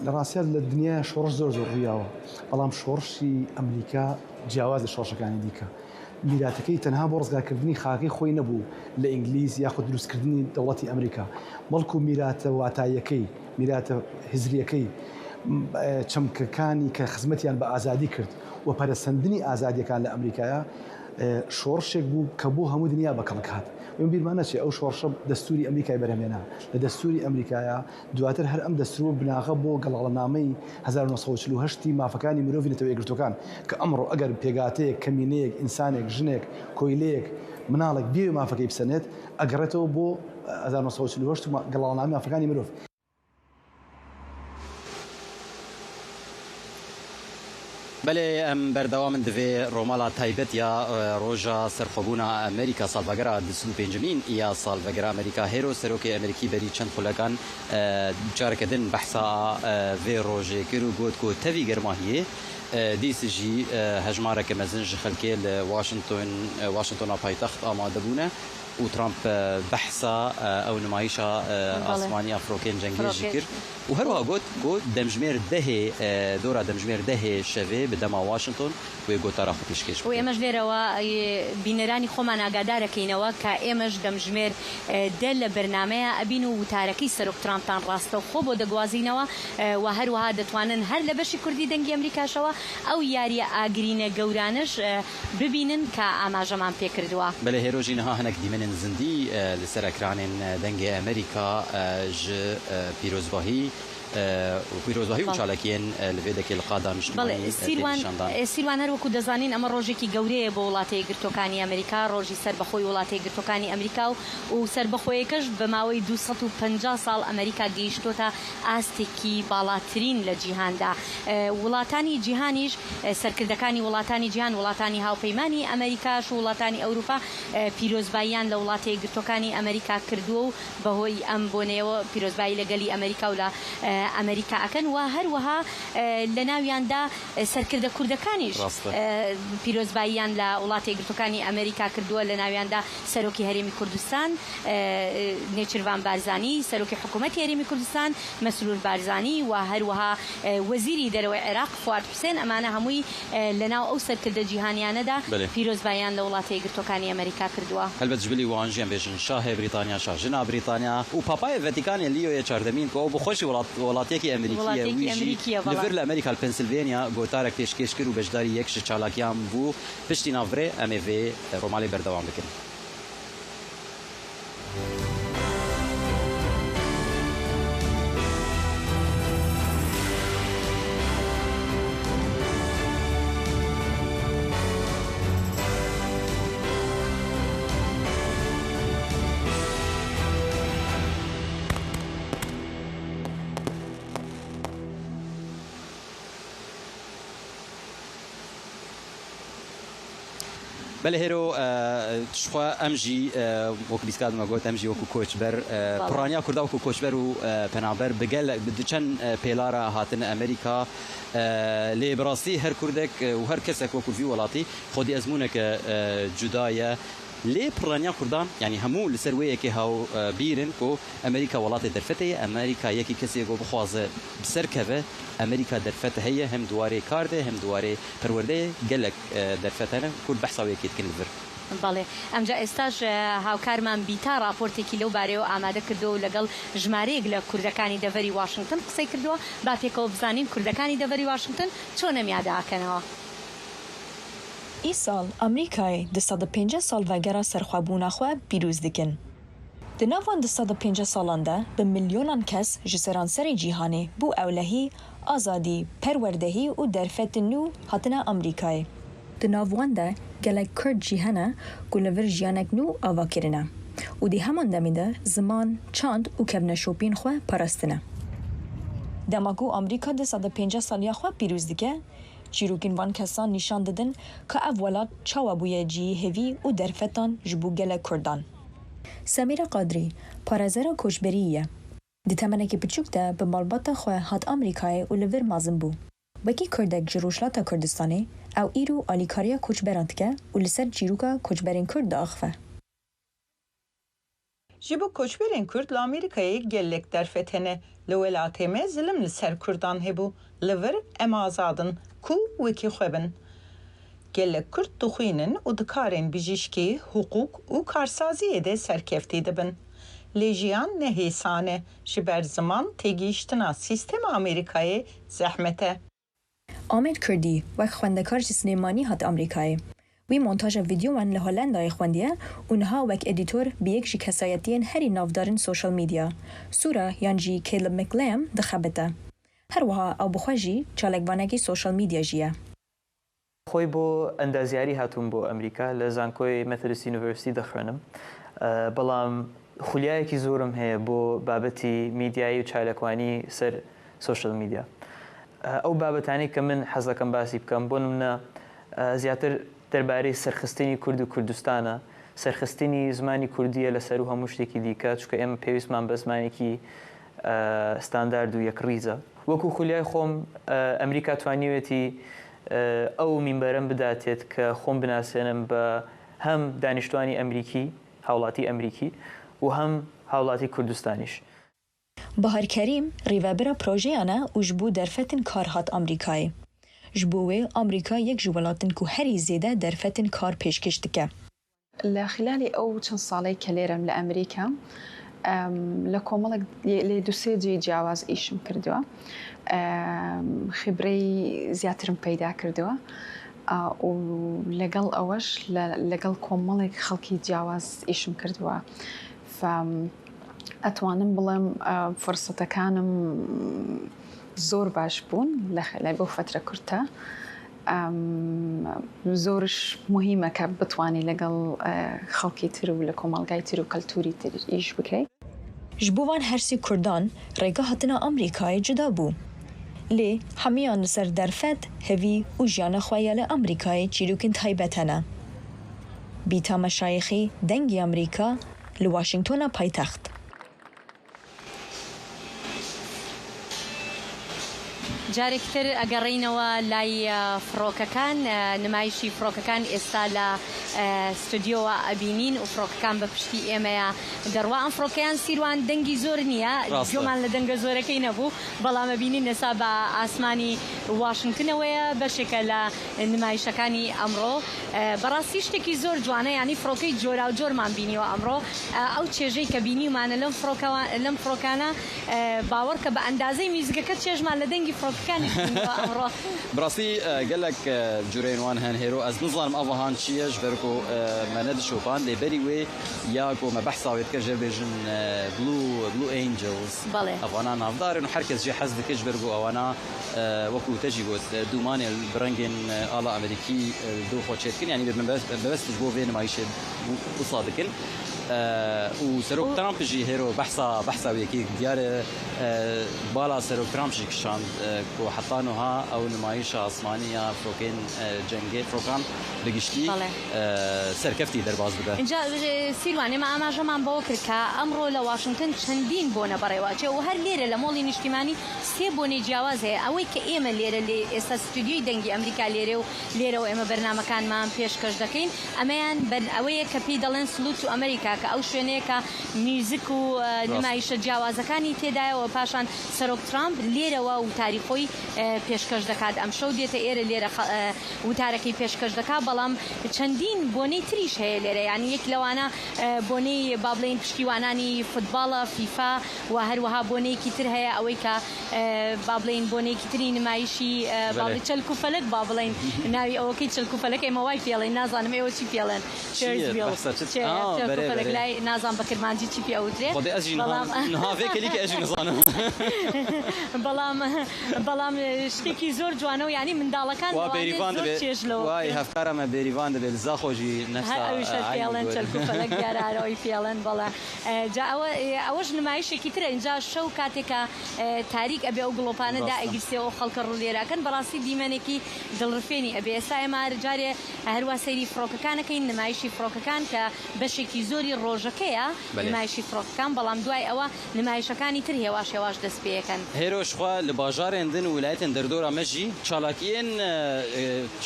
لە ڕاستیات لە دنیا شۆڕش زۆر ڕوویاوە بەڵام شۆڕشی ئەمریکا جیاواز لە شۆڕشەکانی دیکە میراتەکەی تەنها بۆ ڕزگارکردنی خاکەی خۆی نەبوو لە ئینگلیز یاخود دروستکردنی دەوڵەتی ئەمریکا بەڵکو میراتە واتاییەکەی میراتە هزریەکەی چەمکەکانی کە خزمەتیان بە ئازادی کرد و پەرەسەندنی ئازادیەکان لە ئەمریکایە شۆڕشێک بوو کە بۆ هەموو دنیا بەکەڵک هات وێن بیرمانە چێ ئەو شۆڕشە دەستوری ئەمریکای بەرهەمێنا لە دەستوری ئەمریکایە دواتر هەر ئەم دەستور بناغە بۆ گەڵاڵەنامەی 1940 مافەکانی مرۆڤی نەتەوە یەکگرتوەکان کە ئەمڕۆ ئەگەر پێگاتەیەک کەمینەیەک ئینسانێک ژنێک کۆیلەیەک مناڵێک بێ مافەکەی بسەنێت ئەگەڕێتەوە بۆ 1940 گەڵاڵەنامی مافەکانی مرۆڤ. بله ام بردوام دوی رومالا تایبت یا روژا سرخوبونا امریکا سالوگرا دسلو پنجمین یا سالوگرا امریکا هیرو سروک امریکی بری چند خلکان جارکدن بحثا وی روژه کرو گوت کو توی گرماهیه دیس جی هجماره که مزنج خلکی واشنطن پایتخت آماده بونه و ترامپ بحثا او نمایشا آسمانی افروکین جنگی ذکر و هر وقت گفت دمجمیر ده دورا دمجمیر ده شوه به دما واشنطن و گفت را خوبیش کش و امش لره و بینرانی خومن آگادار کینوا که امش دمجمیر دل برنامه ابینو و تارکی سرک ترامپ تان راسته خوب و دگوازینوا و هر وها دتوانن هر لبشی کردی دنگی امریکا شوا او یاری آگرین گورانش ببینن که آماجمان پیکردوا. بله هروجین ها هنک دیمن زندی لسر اکران دنگ امریکا ج پیروزباهی وپیرۆزباهی و چالاکیان لەوێدەکەی لە قادا نیشتیمانی سیروان هەروەکو دەزانین ئەمە ڕۆژێکی گەورەیە بۆ وڵاتە یەکگرتوەکانی ئەمریکا ڕۆژی سەربەخۆی وڵاتە یەکگرتوەکانی ئەمریکا و سەربەخۆیەکەش بە ماوەی 250 ساڵ ئەمریکا گەیشتۆتە ئاستێکی باڵاترین لە جیهاندا وڵاتانی جیهانیش سەرکردەکانی وڵاتانی جیهان وڵاتانی هاوپەیمانی ئەمریکاش و وڵاتانی ئەوروپا پیرۆزباییان لە وڵاتە یەکگرتوەکانی ئەمریکا کردووە و بەهۆی ئەم بۆنەوە پیرۆزبایی لەگەلی ئەمریکا و لە ئەمریکا ئەکەن و هەروەها لە ناویاندا سەرکردە کوردەکانیش پیرۆزباییان لە وڵاتی یەکگرتوەکانی ئەمریکا کردووە لە ناویاندا سەرۆکی هەرێمی کوردستان نێچیروان بارزانی سەرۆکی حکوومەتی هەرێمی کوردستان مەسرور بارزانی و هەروەها وەزیری دەرەوەی عێراق فواد حوسێن ئەمانە هەمووی لەناو ئەو سەرکردە جیهانیانەدا پیرۆزباییان لە وڵاتی یەکگرتوەکانی ئەمریکا کردووە. هەلبەت جبلی وانژیان بێژن شاهێ بریتانیا شاژنا بریتانیا و پاپای ڤەتیکانی لیۆیە چاردەمین کە ئەو بخۆشی وڵاتێکی ئەمریکیە ویژی لەبەر لە ئەمریکا پنسیلڤێنیا گۆتارێک پێشکەش کرد و بەشداری یەکش چالاکیان بوو پشتی ناوڕێ ئەمێ vê ڕۆماڵی بەردەوام بکەین. بله هرو شخوا امجی وک بیسکاد ما گوت امجی وکو کوچبر پرانیا کردا وکو کوچبر و پنابر بگل بدچن پیلارا هاتن امریکا لیبراسی هر کردک و هر کسک وکو فی ولاتی خودی ازمونه که جدایه لي برانيا كردان يعني همو لسرويه كي هاو بيرن كو امريكا ولات درفته امريكا يكي كسي جو بخواز بسركبه امريكا درفته هي هم دواري كارده هم دواري پرورده گلك درفتنا كل بحثا ويكيت كنفر بله ئەمجا ئێستاش هاوکارمان بیتا راپۆرتێکی لەو بارەوە ئامادە کردو لەگەڵ ژمارەیەک لە کوردەکانی دەڤەری واشنگتن قسەی کردووە با پێکەوە بزانین کوردەکانی دەڤەری واشنگتن چۆن ئەمیاداکەنەوە. ئیساڵ ئەمریکای 250 ساڵڤەگەرە سەرخوابوونا خۆ پیرۆز دکن. Di navan 250 salan de bi milyonan kes ji seranserê cîhanê bû ewlehî, azadî, perwerdehî û derfetên nû hatine Amerîkayê. Di nav wan de gelek Kurd jî hene ku li vir jiyanek nû ava kirine. و دی همان دمیده زمان چاند و کبنه شوپین خواه پرستنه. دماغو امریکا ده 150 سالیا خواه پیروز دیگه چیروکین وان کسان نشان دادن که اولاد چاوابوی جی هوی و درفتان جبو گل کردان. سمیرا قادری پارازرا کوچبریه. دی تمنه که بچوک ده به مالبات خواه هات امریکای و لور مازم بو. وکی کردک جروشلاتا کردستانی او ایرو آلیکاریا کوچبرانت که و لسر چیروکا کوچبرین کرد آخفه. جبو کوچبرین کرد لامریکای گلک درفتنه لولاتمه ظلم لسر کردان هبو لور اما آزادن کو وکی خوبن. گلک کرد دخوینن و دکارن بیجیشکی حقوق و کارسازی ده سرکفتی دبن. لیجیان نهیسانه جبر زمان تگیشتنا سیستم آمریکای زحمته. آمد کردی وک خواندکار سینمانی هات آمریکای. وی مونتاژ ویدیو من لهولندای خواندیه اونها وک ادیتور بیک جی کسایتین هری نافدارن سوشال میدیا. سورا یانجی کیلب مکلیم دخبته. هر وها او بخواجی چالکوانگی سوشال میدیا جیه. خوی بو اندازیاری هاتون بو امریکا لزانکوی متھدست یونیورسیتی دخرنم. بلام خولیایی که زورم هی بو بابتی میدیایی و چالکوانی سر سوشال میدیا. او بابتانی که من حزکم باسی بکم بونمنا زیاتر درباره سرخستنی کرد و کردستانه سرخستنی زمانی کردیه لسر و هموشتکی دیکه چون ام پیوست من به زمانی که استاندارد و یک ریزه وکو خولیای خوم امریکا توانیویتی او منبرم بداتید که خوم بناسنم به هم دانشتوانی امریکی حولاتی امریکی و هم حولاتی کردستانیش. بهار کریم ریوابرا پروژه آنه وجبو درفتن کار هات امریکای. جبوه امریکا یک جوالاتن که هری زیده درفتن کار پیشکش دکه. لخلال او چند سالی کلیرم لامریکا لکومالک لدوسه جواز ایشم کردوا. خبری زیاترم پیدا کردوا. و لقل اوش لقل کومالک خلقی جواز ایشم کردوا. اتوانم بلام فرصت کانم زور باش بون لبو فترة كرتا زورش مهمة كبتواني لقل خلقي ترو لكومالغاي ترو كالتوري ترو إيش بكي جبوان هرسي كردان ريقا هاتنا أمريكاي جدا بو لي حميان سر درفت هوي و جيان خويال أمريكاي چيروكين تايبتنا بيتا مشايخي دنگي أمريكا لواشنطن پایتخت جارێکتر ئەگەڕینەوە لای فڕۆکەکان نمایشی فڕۆکەکان ئێستا لە ستودیۆوە ئەبینین و فڕۆکەکان بە پشتی ئێمەیە دەڕوا ئەم فڕۆکەیان سیروان دەنگی زۆر نییە جۆمان لە دەنگە زۆرەکەی نەبوو بەڵام ئەبینین ئێستا بە ئاسمانی واشنگتنەوەیە بەشێکە لە نمایشەکانی ئەمڕۆ بەڕاستی شتێکی زۆر جوانە ینی فڕۆکەی جۆرا و جۆرمان بینیوە ئەمڕۆ ئەو چێژەی کە بینیمانە لەم فڕۆکانە باوەڕکە بە ئەندازەی میزگەکە چێژمان لە دەنگی براسي قال لك جورين وان هان هيرو از نظام افهان شيج بركو مند شوبان لي بري وي ياكو ما بحثا ويتكجر بيجن بلو انجلز افانا نافدار انه حركز جي حز دكج بركو اوانا وكو تجي قلت دومان البرنجن الا امريكي دو خوتشيتكن يعني بس بو فين ما يشد وصادكن وسروك ترامب جي هيرو بحثا ويكي ديار بالا سروك ترامب جي كشان كو حطانوها او نمايشة عثمانية فروكين جنگي فروكان بگشتي سركفتي درباز بده انجا سيرواني ما اماجا من باوكر كا امرو لواشنطن چندين بونه بريواچه و هر ليره لمولي نشتيماني سي بونه جوازه اوي كه ايما ليره لي اس استوديو دنگي امريكا ليره و ايما برنامج كان ما پیشکش دکين امان بن اوي كبي دالن سلوت تو امريكا او شوێنەیەکە میوزیک و نمایشە جیاوازەکانی تێدایە و پاشان سەرۆک ترامپ لێرەوە وتاری پێشکەش دەکات ئەم شەو دێتە ئێرە لێرە وتارەکەی پێشکەش دەکات بەڵام چەندین بۆنەی تریش هەیە لێرە یانی یەک لەوانە بۆنەی با بڵێن پشتیوانانی فوتباڵە فیفا و هەروەها بۆنەیەکی تر هەیە ئەوەی کە با بڵێن بۆنەیەکی تری نمایشی چەلک و فەلک با بڵێن ناوی ئەوەکەی چەلک و فەلک ئێمە وای پێڵێن نازانم ئێوە چی پێڵێن لای نازان بەکرمانجی چی پێ ئەوترێت بەڵام شتێکی زۆر جوانە و ینی منداڵەکان وای هەفکارەمە بێریوان دەبێت زاخۆژی نەفێڵەن چەلکوفەلک دیارارەوەی فێڵەن بەڵە ئەوەش نمایشێکی ترە اینجا شەو کاتێکە تاریک ئەبێ ئەو گڵۆپانەدا ئەگیرسێەوە خەڵکە ڕوولێراکەن بەڕاستی دیمەنێکی دڵڕفێنی ئەبێ ئێستا ئێمە جارێ هەروە سەیری فڕۆکەکانەکەین نمایشی فڕۆکەکان کە بەشێکی زۆری ڕۆژەکەیە نمایشی فڕۆکەکان بەڵام دوای ئەوە نمایشەکانی تر هێواش هێواش دەست پێەکەن هێرۆشخوا لە باژارێن دن ویلایەتێن دەردۆرە مەژی چالاکیên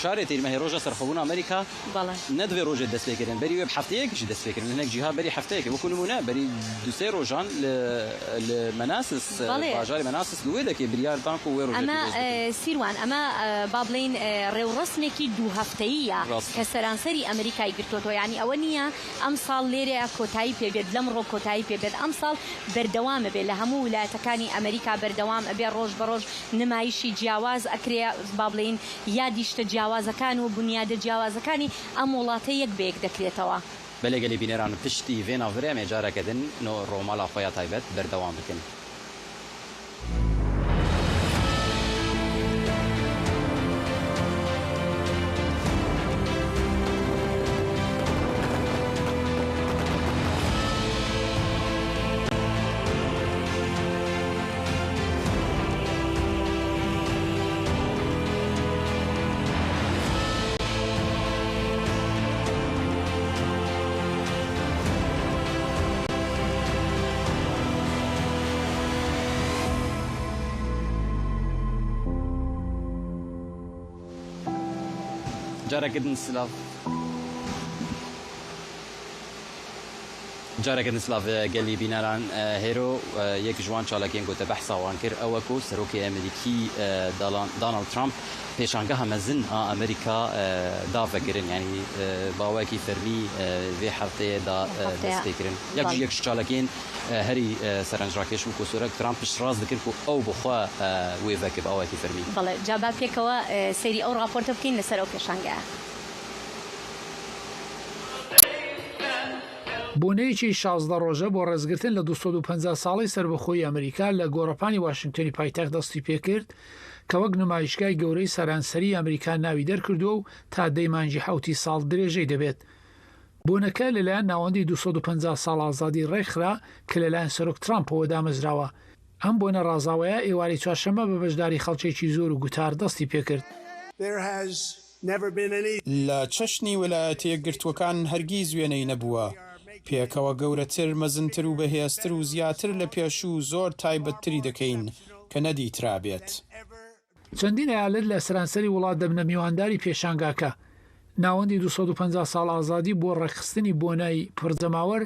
شارێ تیرمەهێ ڕۆژە سەرخەبوون ئەمریکا نەدوێ ڕۆژێ دەست پێکردن بەری وێ هەفتەیەکیشی دەست پێکردن هەنێک جیها بەری هەفتەیەکی وەکو نمونە بەری دوسێ ڕۆژان لە مەناسس باژاری مەناسس لێ دەکێ بریاردان و وێ ڕۆژ ئەمە سیروان ئەمە با بڵین ڕێوڕسمێکی دوو هەفتەیە کە سەرانسەری ئەمریکای گرتوۆ ینی ئەوە نییە ئەم ساڵ لێرەیە کۆتایی پێبێت لەم ڕۆ کۆتایی پێبێت ئەم ساڵ بەردەوامە بێت لە هەموو ویلایەتەکانی ئەمریکا بەردەوام ئەبێ ڕۆژ بە ڕۆژ نمایشی جیاواز ئەکرێ با بڵین یادی شتە جیاوازەکان و بنیادە جیاوازەکانی ئەم وڵاتە یەک بەیەک دەکرێتەوە. بەلێگەلی بینێران پشتی vێناڤرێ مێجارەکەدن ڕۆماڵا خۆیان تایبەت بەردەوام بکەن. جارێکن سلااف گەلی بینەران هێرۆ یەک جوان چالاکیان گوتە بەحساوان کرد ئەوەک و سەرۆکی ئەمریکی دۆناڵد ترامپ پێشانگە هەمەزن ئەمریکا داڤەگرن ینی باوەکی فەرمی vê هەفتەیەدا دەستپێکردن یەک چالاکین هەری سەرنجڕاکێش و کۆسۆرەك ترامپ پشتڕاست دەکرد و ئەو بخوا وێڤەکە باوەکی فەرمی بەڵێ جابا پێکەوە سەیری ئەو راپۆرتە بکەین لەسەر ئەو پێشانگە. بۆنەیەکی 16 ڕۆژە بۆ ڕێزگرتن لە 250 ساڵی سەربەخۆی ئەمریکا لە گۆڕەپانی واشنگتنی پایتەخت دەستی پێکرد کە وەک نمایشگای گەورەی سەرانسەری ئەمریکا ناوی دەرکردووە و تا دەیمانجی حوتی ساڵ درێژەی دەبێت. بۆنەکە لەلایەن ناوەندی 250 ساڵ ئازادی ڕێکخرا کە لەلایەن سەرۆک ترامپەوە دامەزراوە. ئەم بۆنە ڕازاوەیە ئێواری چوارشەممە بە بەشداری خەڵکێکی زۆر و گوتار دەستی پێکرد. لە چەشنی ویلایەتە یەکگرتووەکان هەرگیز وێنەی نەبووە. پێکەوە گەورەتر مەزنتر و بەهێزتر و زیاتر لە پێشوو زۆر تایبەتتری دەکەین کە نەدیترابێت. چەندین ئایالەت لە سەرانسەری وڵات دەبنە میوانداری پێشانگاکە. ناوەندی 250 ساڵ ئازادی بۆ ڕێکخستنی بۆنای پڕجەماوەر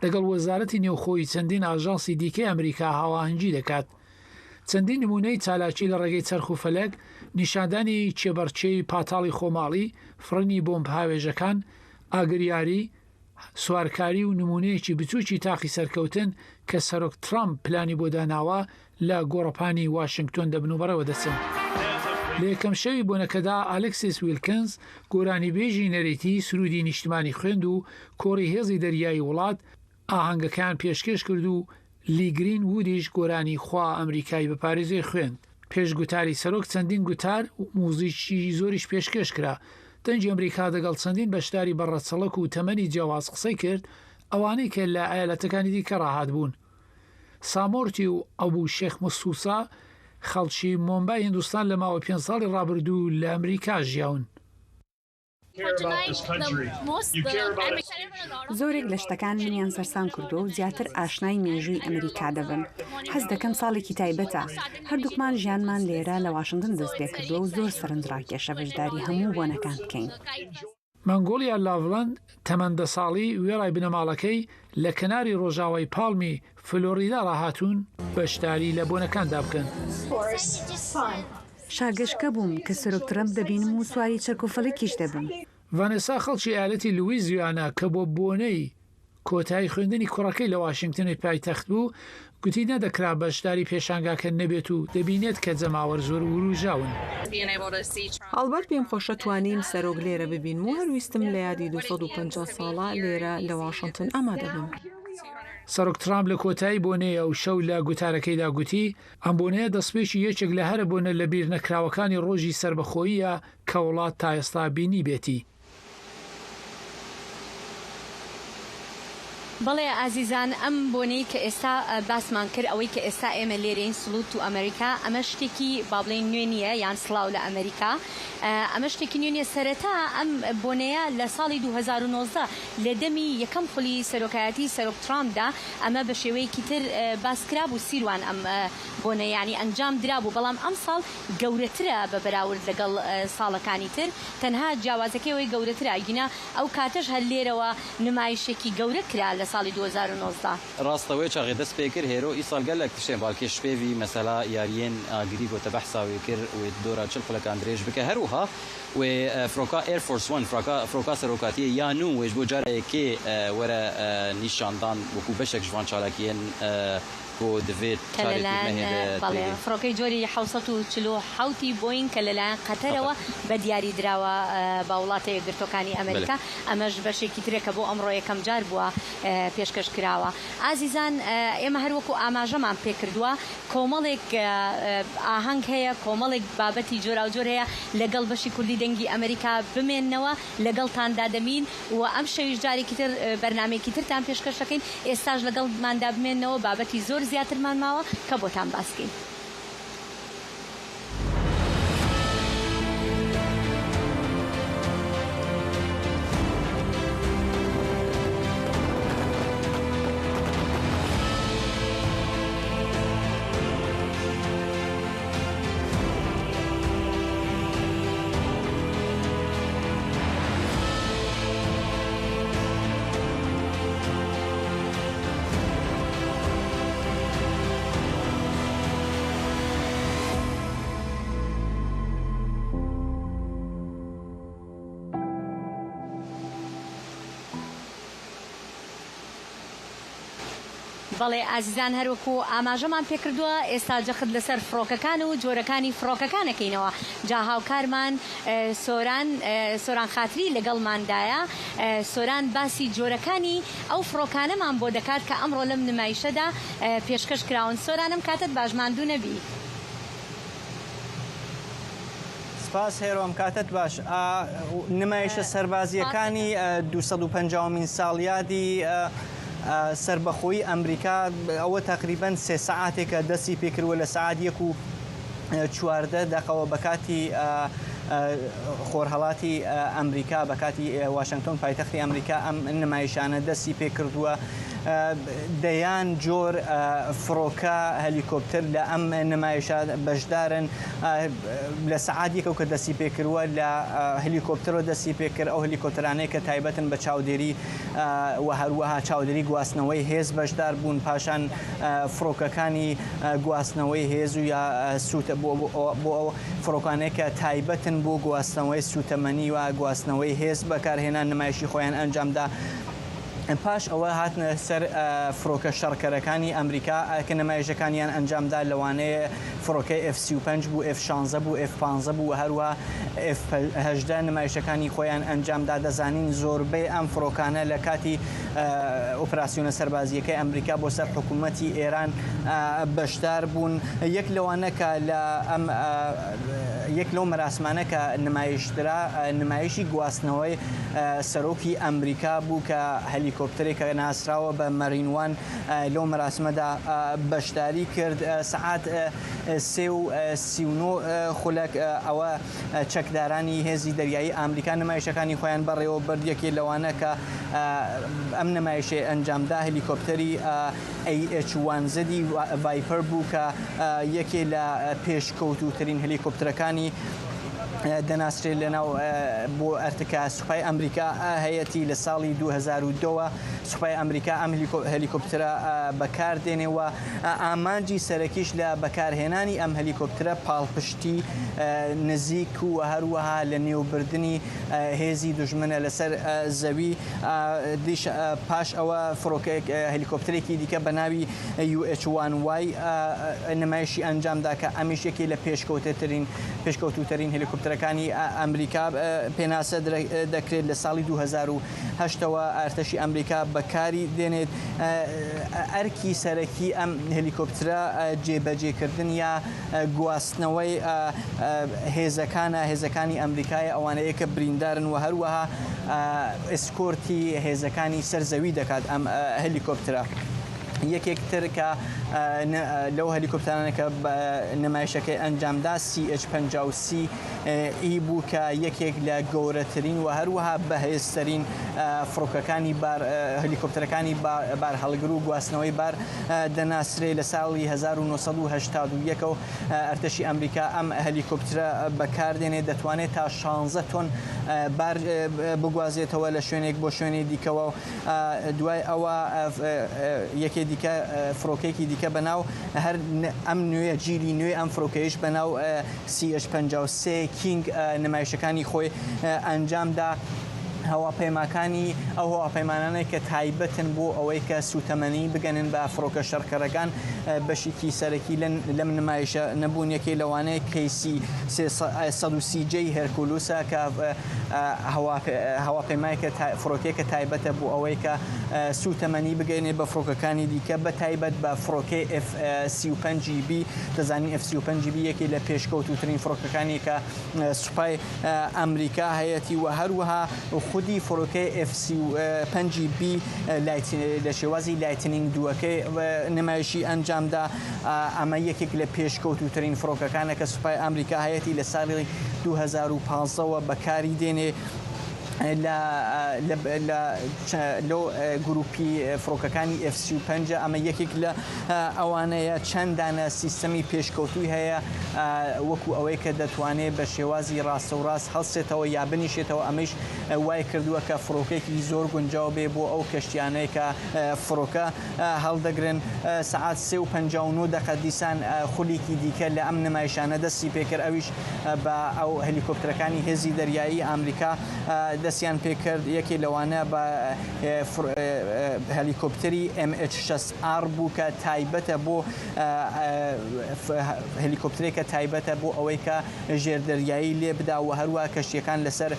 لەگەڵ وەزارەتی نێوخۆی چەندین ئاژانسی دیکەی ئەمریکا هاواهەنگی دەکات. چەندین نمونەی چالاکی لە ڕێگەی چەرخ و فەلەک، نیشاندانی چێبەرچەی پاتاڵی خۆماڵی، فڕنی بۆمب هاوێژەکان، ئاگریاری، سوارکاری و نمونەیەکی بچووکی تاقی سەرکەوتن کە سەرۆک ترامپ پلانی بۆ داناوە لە گۆڕەپانی واشنگتۆن دەبنوبەرەوە دەچن. لە یەکەم شەوی بۆنەکەدا ئالێکسیس ویلکنز گۆرانی بێژی نەریتی سرودی نیشتمانی خوێند و کۆڕی هێزی دەریایی وڵات ئاهەنگەکان پێشکەش کرد و لیگرین وودیش گۆرانی خوا ئەمریکای بە پارێزەی خوێند. پێش گوتاری سەرۆک چەندین گوتار و موزیکی زۆریش پێشکەش کرا. دەنجی ئەمریکا دەگەڵ چەندین بەشداری بەڕەچەڵک و تەمەنی جیاواز قسەی کرد ئەوانەی کە لە ئایالەتەکانی دیکە ڕاهات بوون. سامۆرتی و ئەبوو شێخ مەسووسا خەڵکی مۆمبای هیندستان لە ماوە 5 ساڵی ڕابردوو لە ئەمریکا ژیاون. زۆرێک لە شتەکان منیان سەرسان کردو و زیاتر ئاشنای مێژووی ئەمریکا دەبن. حەز دەکەم ساڵێکی تایبەتە. هەردووکمان ژیانمان لێرە لە واشنگتن دەست پێ کردووە و زۆر سەرنجڕاکێشە بەشداری هەموو بۆنەکان بکەین. مەنگۆلیا لاڤلاند تەمەندە ساڵی وێڕای بنەماڵەکەی لە کەناری ڕۆژاوای پاڵمی فلۆریدا ڕاهاتوون بەشداری لە بۆنەکاندا بکەن. شاگەشکە بووم کە سەرۆک ترامپ دەبینم و سواری چەرکۆفەڵێکیش دەبم. ڤانێسا خەڵکی ئایالەتی لویزیانە کە بۆ بۆنەی کۆتایی خوێندنی کوڕەکەی لە واشنگتنی پایتەخت بوو گوتی نەدەکرا بەشداری پێشانگاکە نەبێت و دەبینێت کە جەماوەر زۆر وروژاون. ئەڵبەت پێم خۆشە توانین سەرۆک لێرە ببین و هەرویستم لە یادی 250 ساڵە لێرە لە واشنگتن ئامادە بم. سەرۆک ترامپ لە کۆتایی بۆنەیە و شەو لە گوتارەکەیدا گوتی ئەم بۆنەیە دەستپێکی یەکێک لە هەرە بۆنە لە بیر نەکراوەکانی ڕۆژی سربەخۆییە کە وڵات تا ئێستا بینی بێتی. بەڵێ ئازیزان ئەم بۆنەی کە ئێستا باسمان کرد ئەوەی کە ئێستا ئێمە لێرەین سڵوت و ئەمریکا ئەمە شتێکی با بڵێن نوێ نییە یان سڵاو لە ئەمریکا ئەمە شتێکی نوێنیە سەرەتا ئەم بۆنەیە لە ساڵی 2019 لە دەمی یەکەم خولی سەرۆکایەتی سەرۆک ترامپدا ئەمە بە شێوەیەکی تر باسکرا بوو سیروان ئەم بۆنە یعنی ئەنجام درابوو بەڵام ئەم ساڵ گەورەترە بە بەراورد لەگەڵ ساڵەکانی تر تەنها جیاوازەکەیەوەی گەورەترە ئەگینا ئەو کاتەش هەر لێرەوە نمایشێکی گەورە کرا لە ساڵی 2019 ڕاستەوەی چاغی دەست پێ کرد هێرۆ ئیسال گەلێک تشتێن باڵکێ شپێوی مەسەلا یاریێن ئاگری گۆتە بەحساوی کرد و دۆرا چل خولەکان درێژ بکە هەروها و فرۆکا ئێرفۆرس وان فرۆکا سەرۆکاتیە یانوو وێژ بۆ جارەیەکێ وەرە نیشاندان وەکو بەشێک ژوان چالاکیەن بۆ دەوێت فڕۆکەی جۆری 1940 بۆین کە لەلایەن قەتەرەوە بە دیاری دراوە بە وڵاتە یەکگرتوەکانی ئەمریکا ئەمەش بەشێکی ترێکە بۆ ئەمڕۆ یەکەم جار بووە پێشکەش کراوە. ئازیزان ئێمە هەروەکو ئاماژەمان پێکردووە کۆمەڵێک ئاهەنگ هەیە کۆمەڵێک بابەتی جۆرا و جۆر هەیە لەگەڵ بەشی کوردی دەنگی ئەمریکا بمێننەوە لەگەڵتاندا دەمین و ئەم شەویش جارێکی تر بەرنامێکی ترتان پێشکەشەکەین ئێستاش لەگەڵماندا بمێننەوە بابەتی زۆر زیاترمان ماوە کە بۆتان باسکەین. بەڵێ ئازیزان هەروەکو ئاماژەمان پێکردووە ئێستا جەخت لەسەر فڕۆکەکان و جۆرەکانی فڕۆکەکانەکەینەوە جا هاوکارمان سۆران خاتری لەگەڵماندایە سۆران باسی جۆرەکانی ئەو فڕۆکانەمان بۆ دەکات کە ئەمڕۆ لەم نمایشەدا پێشکەش کراون. سۆرانم کاتت باشماندوو نەبی. سپاس هێرۆم کاتت باش. نمایشە سەربازیەکانی 250مین ساڵیادی سربەخۆیی ئەمریکا ئەوە تقریبان 3 ساعاتێکە دەستی پێکردوە لە سعات 1:14 دقەوە بە کاتی خۆرهەڵاتی ئەمریکا بە کاتی واشنگتن پایتەختی ئەمریکا ئەم نمایشانە دەستی پێکردووە. دەیان جۆر فڕۆکە هەلیکۆپتر لە ئەم نمایشە بەشدارن لە سعاتێکەوە کە دەستی پێکردووە لە هەلیکۆپتەرەوە دەستی پێکرد ئەو هەلیکۆپترانەیە کە تایبەتن بە چاودێری و هەروەها چاودێری گواستنەوەی هێز بەشدار بوون پاشان فڕۆکەکانی گواستنەوەی هێز و یا سوتە بۆ ئەو فڕۆکانەیە کە تایبەتن بۆ گواستنەوەی سوتەمەنی و گواستنەوەی هێز بەکارهێنان نمایشی خۆیان ئەنجامدا. پاش ئەوە هاتنە سەر فڕۆکە شەڕکەرەکانی ئەمریکا کە نمایشەکانیان ئەنجامدا لەوانەیە فڕۆکەی F-35 بوو F-16 بوو F-15 بوو هەروە F-18 نمایشەکانی خۆیان ئەنجامدا. دەزانین زۆربەی ئەم فڕۆکانە لە کاتی ئۆپراسیۆنە سەربازیەکەی ئەمریکا بۆ سەر حکوومەتی ئێران بەشدار بوون. یەک لەوانەکە لە ئەم یەک لەو مەراسمانە کە نمایشترا نمایشی گواستنەوەی سەرۆکی ئەمریکا بوو کە هەلیکۆپتەرێکە ناسراوە بە مەرینوان لەو مەراسمەدا بەشداری کرد. سعات 3:39 خولەک ئەوە چەکدارانی هێزی دەریایی ئەمریکا نمایشەکانی خۆیان بەڕێوە بردیەکی لەوانە کە ئەم نمایشێ ئەنجامدا هەلیکۆپتەری AH-1Z ڤایپەر بوو کە یەکێ لە پێشکەوتوترین هەلیکۆپتەرەکانی دەناسرێت لەناو بۆ ئەرتکا سوپای ئەمریکا هەیەی لە ساڵی 2002 سوپای ئەمریکا ئەم هەلیکۆپترە بەکاردێنێەوە. ئامانجی سەرەکیش لە بەکارهێنانی ئەم هەلیکۆپترە پاڵپشتی نزیک و هەروەها لە نێوبردننی هێزی دوژمنە لەسەر زەوی. پاش ئەوە فڕۆکەیەک هەلیکۆپترێکی دیکە بە ناوی UH-1Y نمایشی ئەنجامدا کە ئەمیش یەکی لە پێشکەوتوترین هەلیکۆپتر هلیکۆپتەرەکانی ئەمریکا پێناسە دەکرێت لە ساڵی 2008ەوە ئارتەشی ئەمریکا بەکاری دێنێت ئەرکی سەرەکی ئەم هلیکۆپترە جێبەجێکردن یا گواستنەوەی هێزەکانی ئەمریکای ئەوانەیە کە بریندارن و هەروەها ئسکۆرتی هێزەکانی سەرزەوی دەکات ئەم هلیکۆپترە. یەکێکتر کە لەو هەلیکۆپتەرانە کە نمایشەکەی ئەنجامدا CH-50C بوو کە یەکێک لە گەورەترین و هەروەها بەهێزترین فڕۆکەکانی هەلیکۆپتەرەکانی بار هەڵگر و گواستنەوەی بار دەناسرێ لە ساڵی 1970 و ئەرتەشی ئەمریکا ئەم هەلیکۆپترە بەکاردێنێت دەتوانێت تا 16 تۆن بار بگوازێتەوە لە شوێنێک بۆ شوێنی دیکەوە و دوای ئەوە یەکێ دیکە فڕۆکەیەکی دیکە بەناو هەر ئەم نوێ گیری نوێ ئەم فڕۆکەیش بەناو CH-50C کینگ نمایشەکانی خۆی ئەنجامدا. هەواپەیماکانی ئەو هەواپەیمانانەی کە تایبەتن بۆ ئەوەی کە سوتەمەنی بگەنن بە فڕۆکە شەڕکەرەکان بەشێکی سەرەکی لەم نمایشە نەبوون. یەکێ لەوانەیە کەیسی 130J هەرکولوسە کە هەواپەیمای فڕۆکەیە کە تایبەتە بۆ ئەوەی کە سوتەمەنی بگەێنێ بە فڕۆکەکانی دیکە بە تایبەت بە فڕۆکەی F-35B. دەزانین F-35B یەکێ لە پێشکەوتوترین فڕۆکەکانی کە سوپای ئەمریکا هەیەی و هەروەها خودی فڕۆکەی F-35B لە شێوازی لایتنینگ دووەکەی نمایشی ئەنجامدا. ئەمە یەکێک لە پێشکەوتوترین فڕۆکەکانە کە سوپای ئەمریکا هەیەی لە ساڵی 2015ەوە بەکاری دێنێ لە گروپی فڕۆکەکانی F-35. ئەمە یەکێک لە ئەوانەیە چەندانە سیستەمی پێشکەوتوی هەیە وەکو ئەوەی کە دەتوانێت بە شێوازی ڕاستە و ڕاست هەڵسێتەوە یا بنیشێتەوە. ئەمەش وای کردووە کە فڕۆکێکی زۆر گونجاو بێ بۆ ئەو کەشتیانەی کە فڕۆکە هەڵدەگرن. سعات 3:59 دیسان خولیکی دیکە لە ئەم نمایشانە دەستی پێکرد، ئەویش بە ئەو هەلیکۆپتەرەکانی هێزی دەریایی ئەمریکا دەستیان پێکرد. یەکێ لەوانە بە هەلیکۆپتەری MH-60R بوو کە تایبەتە بۆ هەلیکۆپترێکە تایبەتە بۆ ئەوەی کە ژێردەریایی لێ بدا و هەروە کەشتیەکان لەسەر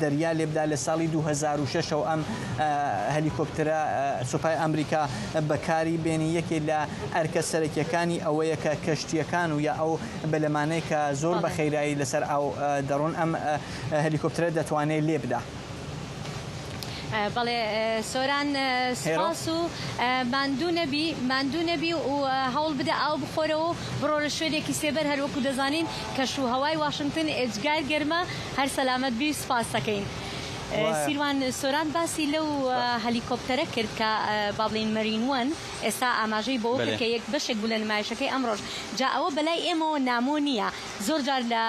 دەریا لێ بدا. لە ساڵی 2006 ئەم هەلیکۆپترە سوپای ئەمریکا بەکاری بێنی. یەکێ لە ئەرکە سەرەکیەکانی ئەوەیە کە کەشتیەکان و یا ئەو بەلەمانەی کە زۆر بە خێرایی لەسەر ئەو دەڕۆن ئەم هەلیکۆپترە دەتوانێت لێ بدا. بەڵێ سۆران سپاس و ماندوو نەبی و هەوڵ بدە ئاو بخۆرەوە بڕۆ لە شوێنێکی سێبەر هەروەکو دەزانین کەش و هەوای واشنگتن ئێجگار گەرمە هەر سەلامەت بی سپاس دەکەین. سیروان سۆران باسی لەو هەلیکۆپتەرە کرد کە با بڵین مەرینوەن ئێستا ئاماژەی بۆ کە یەک بەشێک بوو لە نمایشەکەی ئەمڕۆژ. جا ئەوە بەلای ئێمەوە نامۆ نییە. زۆر جار لە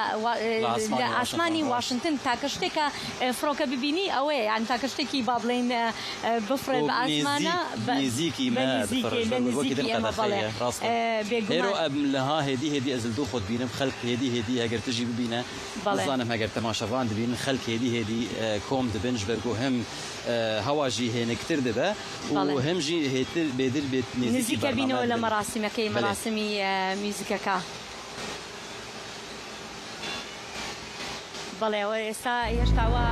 ئاسمانی واشنگتن تاکە شتێکە فڕۆکە ببینی ئەوەیە یان تاکە شتێکی با بڵین بفرێت بە ئاسمانە لەها هێدی ئەزلدو خۆت بینم خەلک هێدی هەگەر تژی ببینە بزانم هەگەر تەماشەوان دبین خەلک هێدی کۆم دبنج بەرگۆ هەم هەواژی هێنەکتر دەبە و هەمژی هێتر بێدر بێت نزیکە بینەوە لە مەراسیمەکەی مەراسمی میوزیکەکە. بەڵێ ئێستا هێشتاوە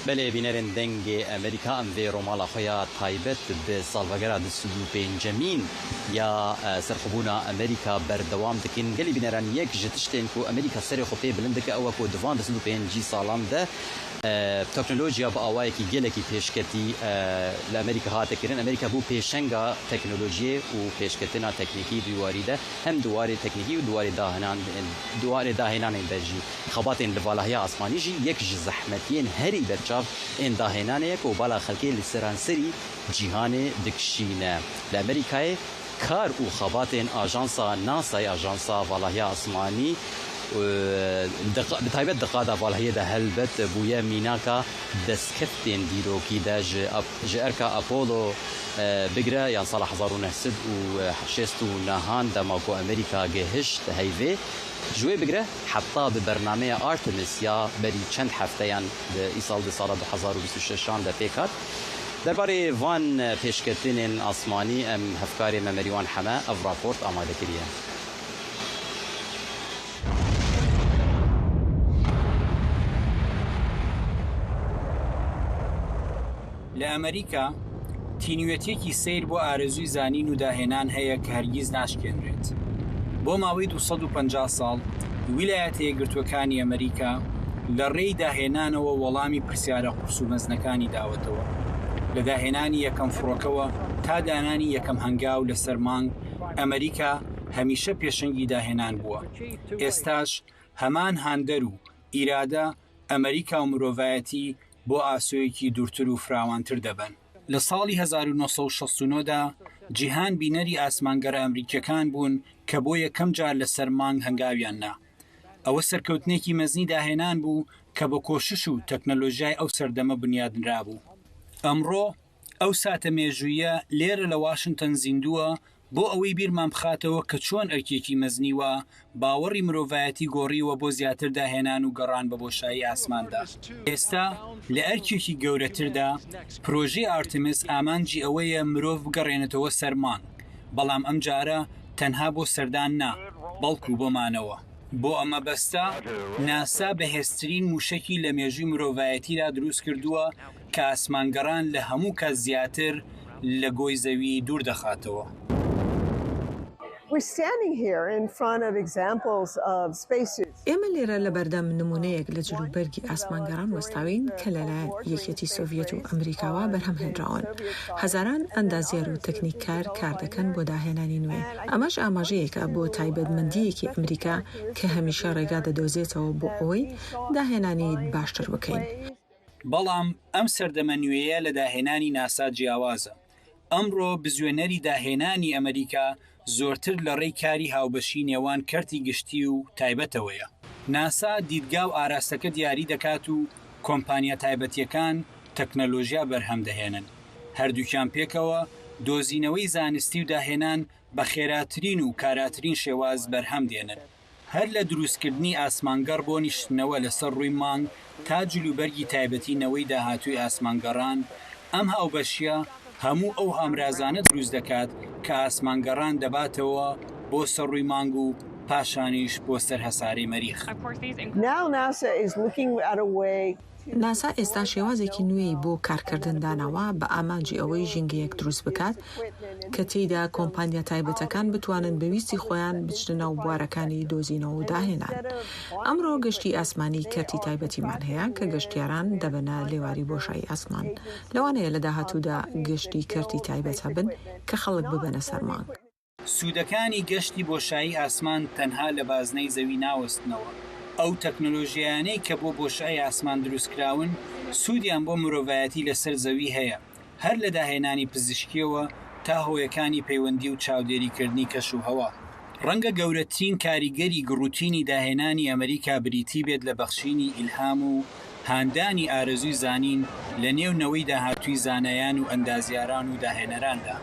بله بینرین دنگ امریکا ام وی رومالا خویا تایبت به سالوگرا دسدو پنجمین یا سرخبونا امریکا بردوام دکین گلی بینران یک جتشتین کو امریکا سر خوپی بلند که او کو دوان دسدو پنجی سالان ده تکنولوژیا با آوایی که گله کی پیشکتی لامریکا هات کردن امریکا بو پیشنگا تکنولوژی و پیشکتنا تکنیکی دواری ده هم دواری تکنیکی و دواری داهنان درجی خبات این لوالاهیا آسمانی جی یک زحمتین هری برچاف این داهنان یک و بالا خلکی لسرانسری جهان دکشینه لامریکای کار و خباتین آژانسا ناسای آژانسا والهی آسمانی بتایبەت دقادا والهەیەدا هەلبەت بووە میناکە دەستکەفتێن دیرۆکی دا ji ئەرکا ئەپۆلۆ بگرە یان ساڵە 1969 دەماکۆ ئەمریکا گەهشت هەیڤێ جوێ بگرە حتا بە بەرنامەیە ئارتمس یا بەری چەند هەفتەیان ئیساڵ دی ساڵە 2026 دەپێکات دەربارەی وان پێشکەوتنên ئاسمانی ئەم هەفکارێ مەمەریوان حەمە ئەڤ راپۆرت ئامادەکریە. لە ئەمریکا تینوێتێکی سیر بۆ ئارەزووی زانین و داهێنان هەیە کە هەرگیز ناشکێنرێت. بۆ ماوەی 250 ساڵ ویلایەتە یەکگرتووەکانی ئەمریکا لە ڕێی داهێنانەوە وەڵامی پرسیارە قورس و مەزنەکانی داوەتەوە لە داهێنانی یەکەم فڕۆکەوە تا دانانی یەکەم هەنگاو لەسەر مانگ ئەمریکا هەمیشە پێشەنگی داهێنان بووە. ئێستاش هەمان هاندەر و ئیرادە ئەمریکا و مرۆڤایەتی بۆ ئاسۆیەکی دوورتر و فراوانتر دەبن. لە ساڵی 1969دا جیهان بینەری ئاسمانگەرە ئەمریکیەکان بوون کە بۆ یەکەم جار لەسەر مانگ هەنگاویان نا. ئەوە سەرکەوتنێکی مەزنی داهێنان بوو کە بە کۆشش و تەکنەلۆژیای ئەو سەردەمە بنیادنرا بوو. ئەمڕۆ ئەو ساتە مێژوویە لێرە لە واشنگتن زیندووە بۆ ئەوەی بیرمان بخاتەوە کە چۆن ئەرکێکی مەزنیوە باوەڕی مرۆڤایەتی گۆڕیوە بۆ زیاتر داهێنان و گەڕان بە بۆشایی ئاسماندا. ئێستا لە ئەرکێکی گەورەتردا پرۆژەی ئارتمس ئامانجی ئەوەیە مرۆڤ بگەڕێنێتەوە سەر مانگ، بەڵام ئەم جارە تەنها بۆ سەردان نا بەڵکو بۆمانەوە. بۆ ئەمە بەستە ناسا بەهێزترین موشکی لە مێژووی مرۆڤایەتیدا دروست کردووە کە ئاسمانگەڕان لە هەموو کات زیاتر لە گۆی زەوی دوور دەخاتەوە. ئێمە لێرە لە بەردەم نمونەیەک لە جلوبەرگی ئاسمانگەڕان وەستاوین کە لەلایەن یەکێتی سۆڤیەت و ئەمریکاوە بەرهەم هێنراون. هەزاران ئەندازیار و تەکنیککار کار دەکەن بۆ داهێنانی نوێ. ئەمەش ئاماژەیەکە بۆ تایبەتمەندیەکی ئەمریکا کە هەمیشە ڕێگا دەدۆزێتەوە بۆ ئەوەی داهێنانی باشتر بکەین. بەڵام ئەم سەردەمە نوێیە لە داهێنانی ناسا جیاوازە. ئەمڕۆ بزوێنەری داهێنانی ئەمریکا زۆرتر لە ڕێی کاری هاوبەشی نێوان کەرتی گشتی و تایبەتەوەیە. ناسا دیدگا و ئاراستەکە دیاری دەکات و کۆمپانیا تایبەتیەکان تەکنەلۆژیا بەرهەم دەهێنن. هەردووکیان پێکەوە دۆزینەوەی زانستی و داهێنان بە خێراترین و کاراترین شێواز بەرهەم دێنن. هەر لە دروستکردنی ئاسمانگەڕ بۆ نیشتنەوە لەسەر ڕووی مانگ تا جلوبەرگی تایبەتینەوەی داهاتووی ئاسمانگەڕان ئەم هاوبەشیە هەموو ئەو هەمرازانە دروست دەکات کە ئاسمانگەڕان دەباتەوە بۆ سەرڕووی مانگ و پاشانیش بۆ سەر هەساری مەریخ. ناسا ئێستا شێوازێکی نوێی بۆ کارکردن داناوە بە ئامانجی ئەوەی ژینگەیەک دروست بکات کە تێیدا کۆمپانیا تایبەتەکان بتوانن بەویستی خۆیان بچنە ناو بوارەکانی دۆزینەوە و داهێنان. ئەمڕۆ گەشتی ئاسمانی کەرتی تایبەتیمان هەیە کە گەشتیاران دەبنە لێواری بۆشایی ئاسمان. لەوانەیە لە داهاتوودا گەشتی کەرتی تایبەت هەبن کە خەڵک ببەنە سەر مانگ. سوودەکانی گەشتی بۆشایی ئاسمان تەنها لە بازنەی زەوی ناوەستنەوە. ئەو تەکنۆلۆژیانەی کە بۆ بۆشایی ئاسمان دروستکراون سوودیان بۆ مرۆڤایەتی لەسەر زەوی هەیە، هەر لە داهێنانی پزیشکیەوە تا هۆیەکانی پەیوەندی و چاودێریکردنی کەش و هەوا. ڕەنگە گەورەترین کاریگەری گڕوتینی داهێنانی ئەمریکا بریتی بێت لە بەخشینی ئیلهام و هاندانی ئارەزووی زانین لە نێونەوەی داهاتووی زانایان و ئەندازیاران و داهێنەراندا.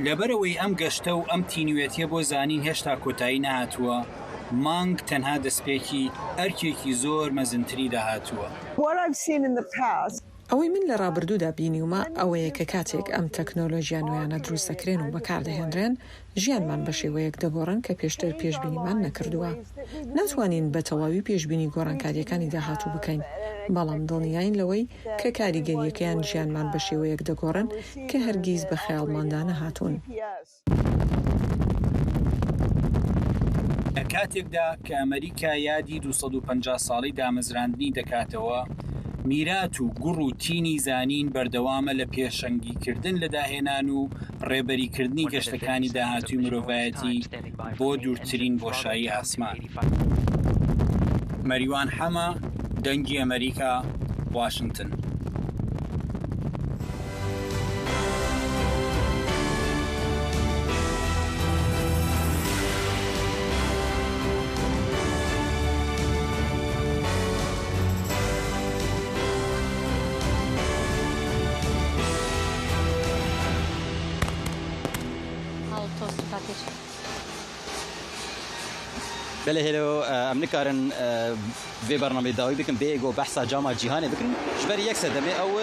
لەبەرەوەی ئەم گەشتە و ئەم تینوێتیە بۆ زانین هێشتا کۆتایی نەهاتووە، مانگ تەنها دەستپێکی ئەرکێکی زۆر مەزنتری داهاتووە. ئەوەی من لە ڕابردوودا بینیومە ئەوەیە کە کاتێک ئەم تەکنۆلۆژیان نوێیانە دروست دەکرێن و بەکاردەهێنرێن ژیانمان بە شێوەیەک دەگۆڕن کە پێشتر پێشبینیمان نەکردووە. ناتوانین بە تەواوی پێشبینی گۆڕانکاریەکانی داهاتوو بکەین، بەڵام دڵنیاین لەوەی کە کاریگەریەکەیان ژیانمان بە شێوەیەک دەگۆڕن کە هەرگیز بە خەیاڵماندا نەهاتوون. لە کاتێکدا کە ئەمریکا یادی 250 ساڵی دامەزراندنی دەکاتەوە، میرات و گوڕ و تینی زانین بەردەوامە لە پێشەنگیکردن لە داهێنان و ڕێبەریکردنی گەشتەکانی داهاتووی مرۆڤایەتی بۆ دوورترین بۆشایی ئاسمان. مەریوان حەمە، دەنگی ئەمریکا، واشنگتن. بله هلو امنكارن في برنامج داوي بكم بيجو بحث جامعة جهاني بكم شبري يكسر دمي أو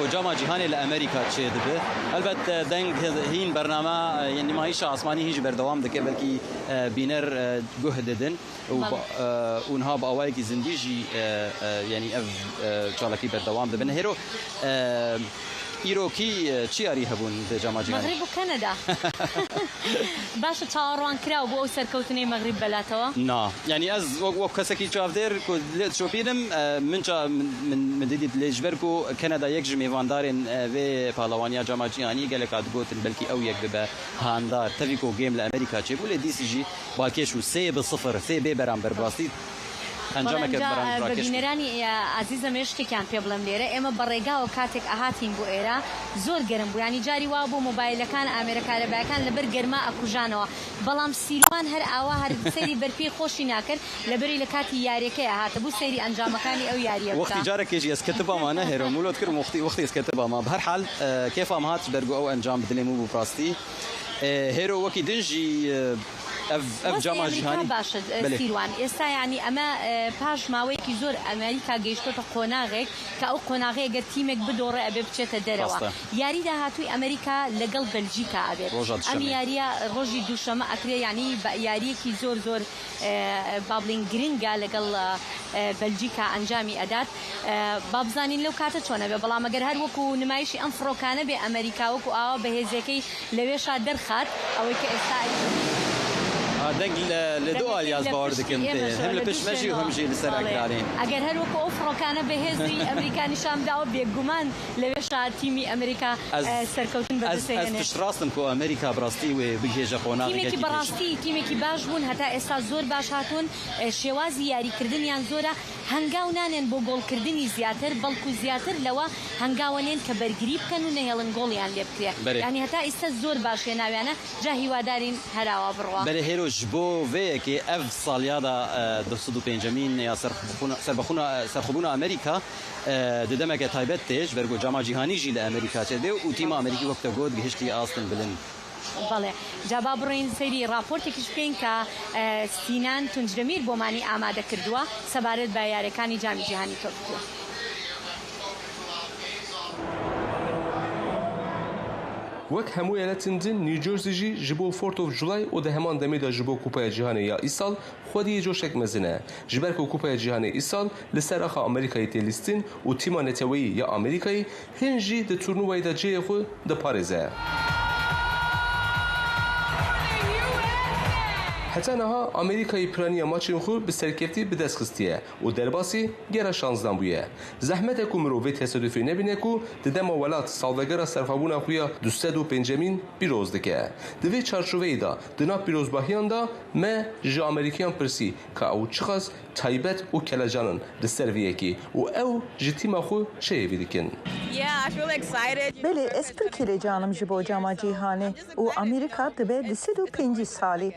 وجامعة جهاني لأمريكا تشيد به البته دنگ هين برنامج يعني ما هيش عثماني هيج بردوام دكه بلكي بينر جهد دن ونهاب أواي كي زنديجي يعني شالكي بردوام دبن هيرو إيروكي تشياري هبون بجامعة جهاني مغرب وكندا باش تاروان كراو بو سركوتني مغرب بلاتوا نا يعني از وكسكي شافدير كو شوبيدم من ديد ليجبركو كندا يكجمي فاندارين في بالوانيا جامعة جهاني قالك ادغوت بلكي او يك ببا هاندار تفيكو جيم لامريكا تشيبول دي سي جي باكيشو 3-0 3 برامبر باستي انجام كبران راكش ببینرانی عزیزم اشتکان پیبلم لیره اما برگا و کاتک اهاتین بو ایرا زور گرم بو یعنی جاری وابو موبایل کان امریکا لباکان لبر گرما اکوجانو بلام سیروان هر اوا هر سری برپی خوشی ناکر لبری لکاتی یاری که اهات بو سری انجام کانی او یاری وقتی جارك يجي اسكتبا ما نهر مولود كر وقتی اسكتبا ما بهر حال كيف ما هات برجو او انجام بدلمو بو براستي هيرو وكي دنجي اف جامعة جهاني باش سيروان استا يعني اما باش ماوي كي زور امريكا جيشتو قوناغك كاو قوناغي اگر تيمك بدوره ابي بچته دروا ياري ده هاتوي امريكا لقل بلجيكا ابي ام ياريا روجي دوشما اكري يعني ياري كي زور بابلين جرينجا لقل بلجيكا انجامي ادات بابزانين لو كاته چونه بلا مگر هر وكو نمايشي انفرو كان بامريكا وكو اه بهزكي لويشا درخات او كي استا دنگ لدول یاز باورد کنته هم لپش ماشي وهم جي لسر اقرارين اگر هر وكو افرو كان بهزي امريكا نشام داو بيگومان لويشا تيمي امريكا سركوتن بدسينه از پشت راستم کو امريكا براستي و بيجي جاپونا تيمي كي براستي تيمي كي باش بون حتى اسا زور باش هاتون شوازي ياري كردن يان زورا هنگاونانن بو گول کردنی زیاتر بلکو زیاتر لوا هنگاونن کبرگریب کنو نهلن گول یان لبتي يعني حتى اسا زور باش ناویانه جاهی وادارین هراوا بروا بله هيرو جبو في كي اف صاليادا دسدو بنجامين يا سرخبونا امريكا ددمك تايبتش برجو جامعة جهاني جي لامريكا تدي وتيم امريكي وقت جود بهشتي اصلا بلن بله جواب رين سری راپورتی کش پین که سینان تونجدمیر بومانی آماده کردوا سبارت با یاریکانی جامی جهانی ترکیه وەک هەموو یالەتندن نیوجۆرزیژی ji bo 4 of July û di heman demê de ji bo Kupaya Cîhanê ya îsal xwediyê coşek mezin e. Ji ber ku Kupaya Cîhanê îsal li ser axa Amerîkayê tê lîstin û tîma neteweyî ya Amerîkayê hin jî di turnûwayê de ciyê xwe diparêze. Heta niha Amerîkayê piraniya maçên xwe bi serkeftî bi dest xistiye û derbasî gera 16 bûye. Zehmetek ku mirov vê tesadüfê nebîne ku di dema welat salvegera serxwebûna xwe ya 250 pîroz dike. Di vê çarçoveyê da di nav pîrozbahiyan da me ji Amerîkiyan pirsî ka ew çixas taybet û kelecanin li ser vê yekê û ew ji tîma xwe şeyevî dikin. بله ez pir kêlecanım ji bo Cama Cîhanê û Amerîka dibe di 5 salî.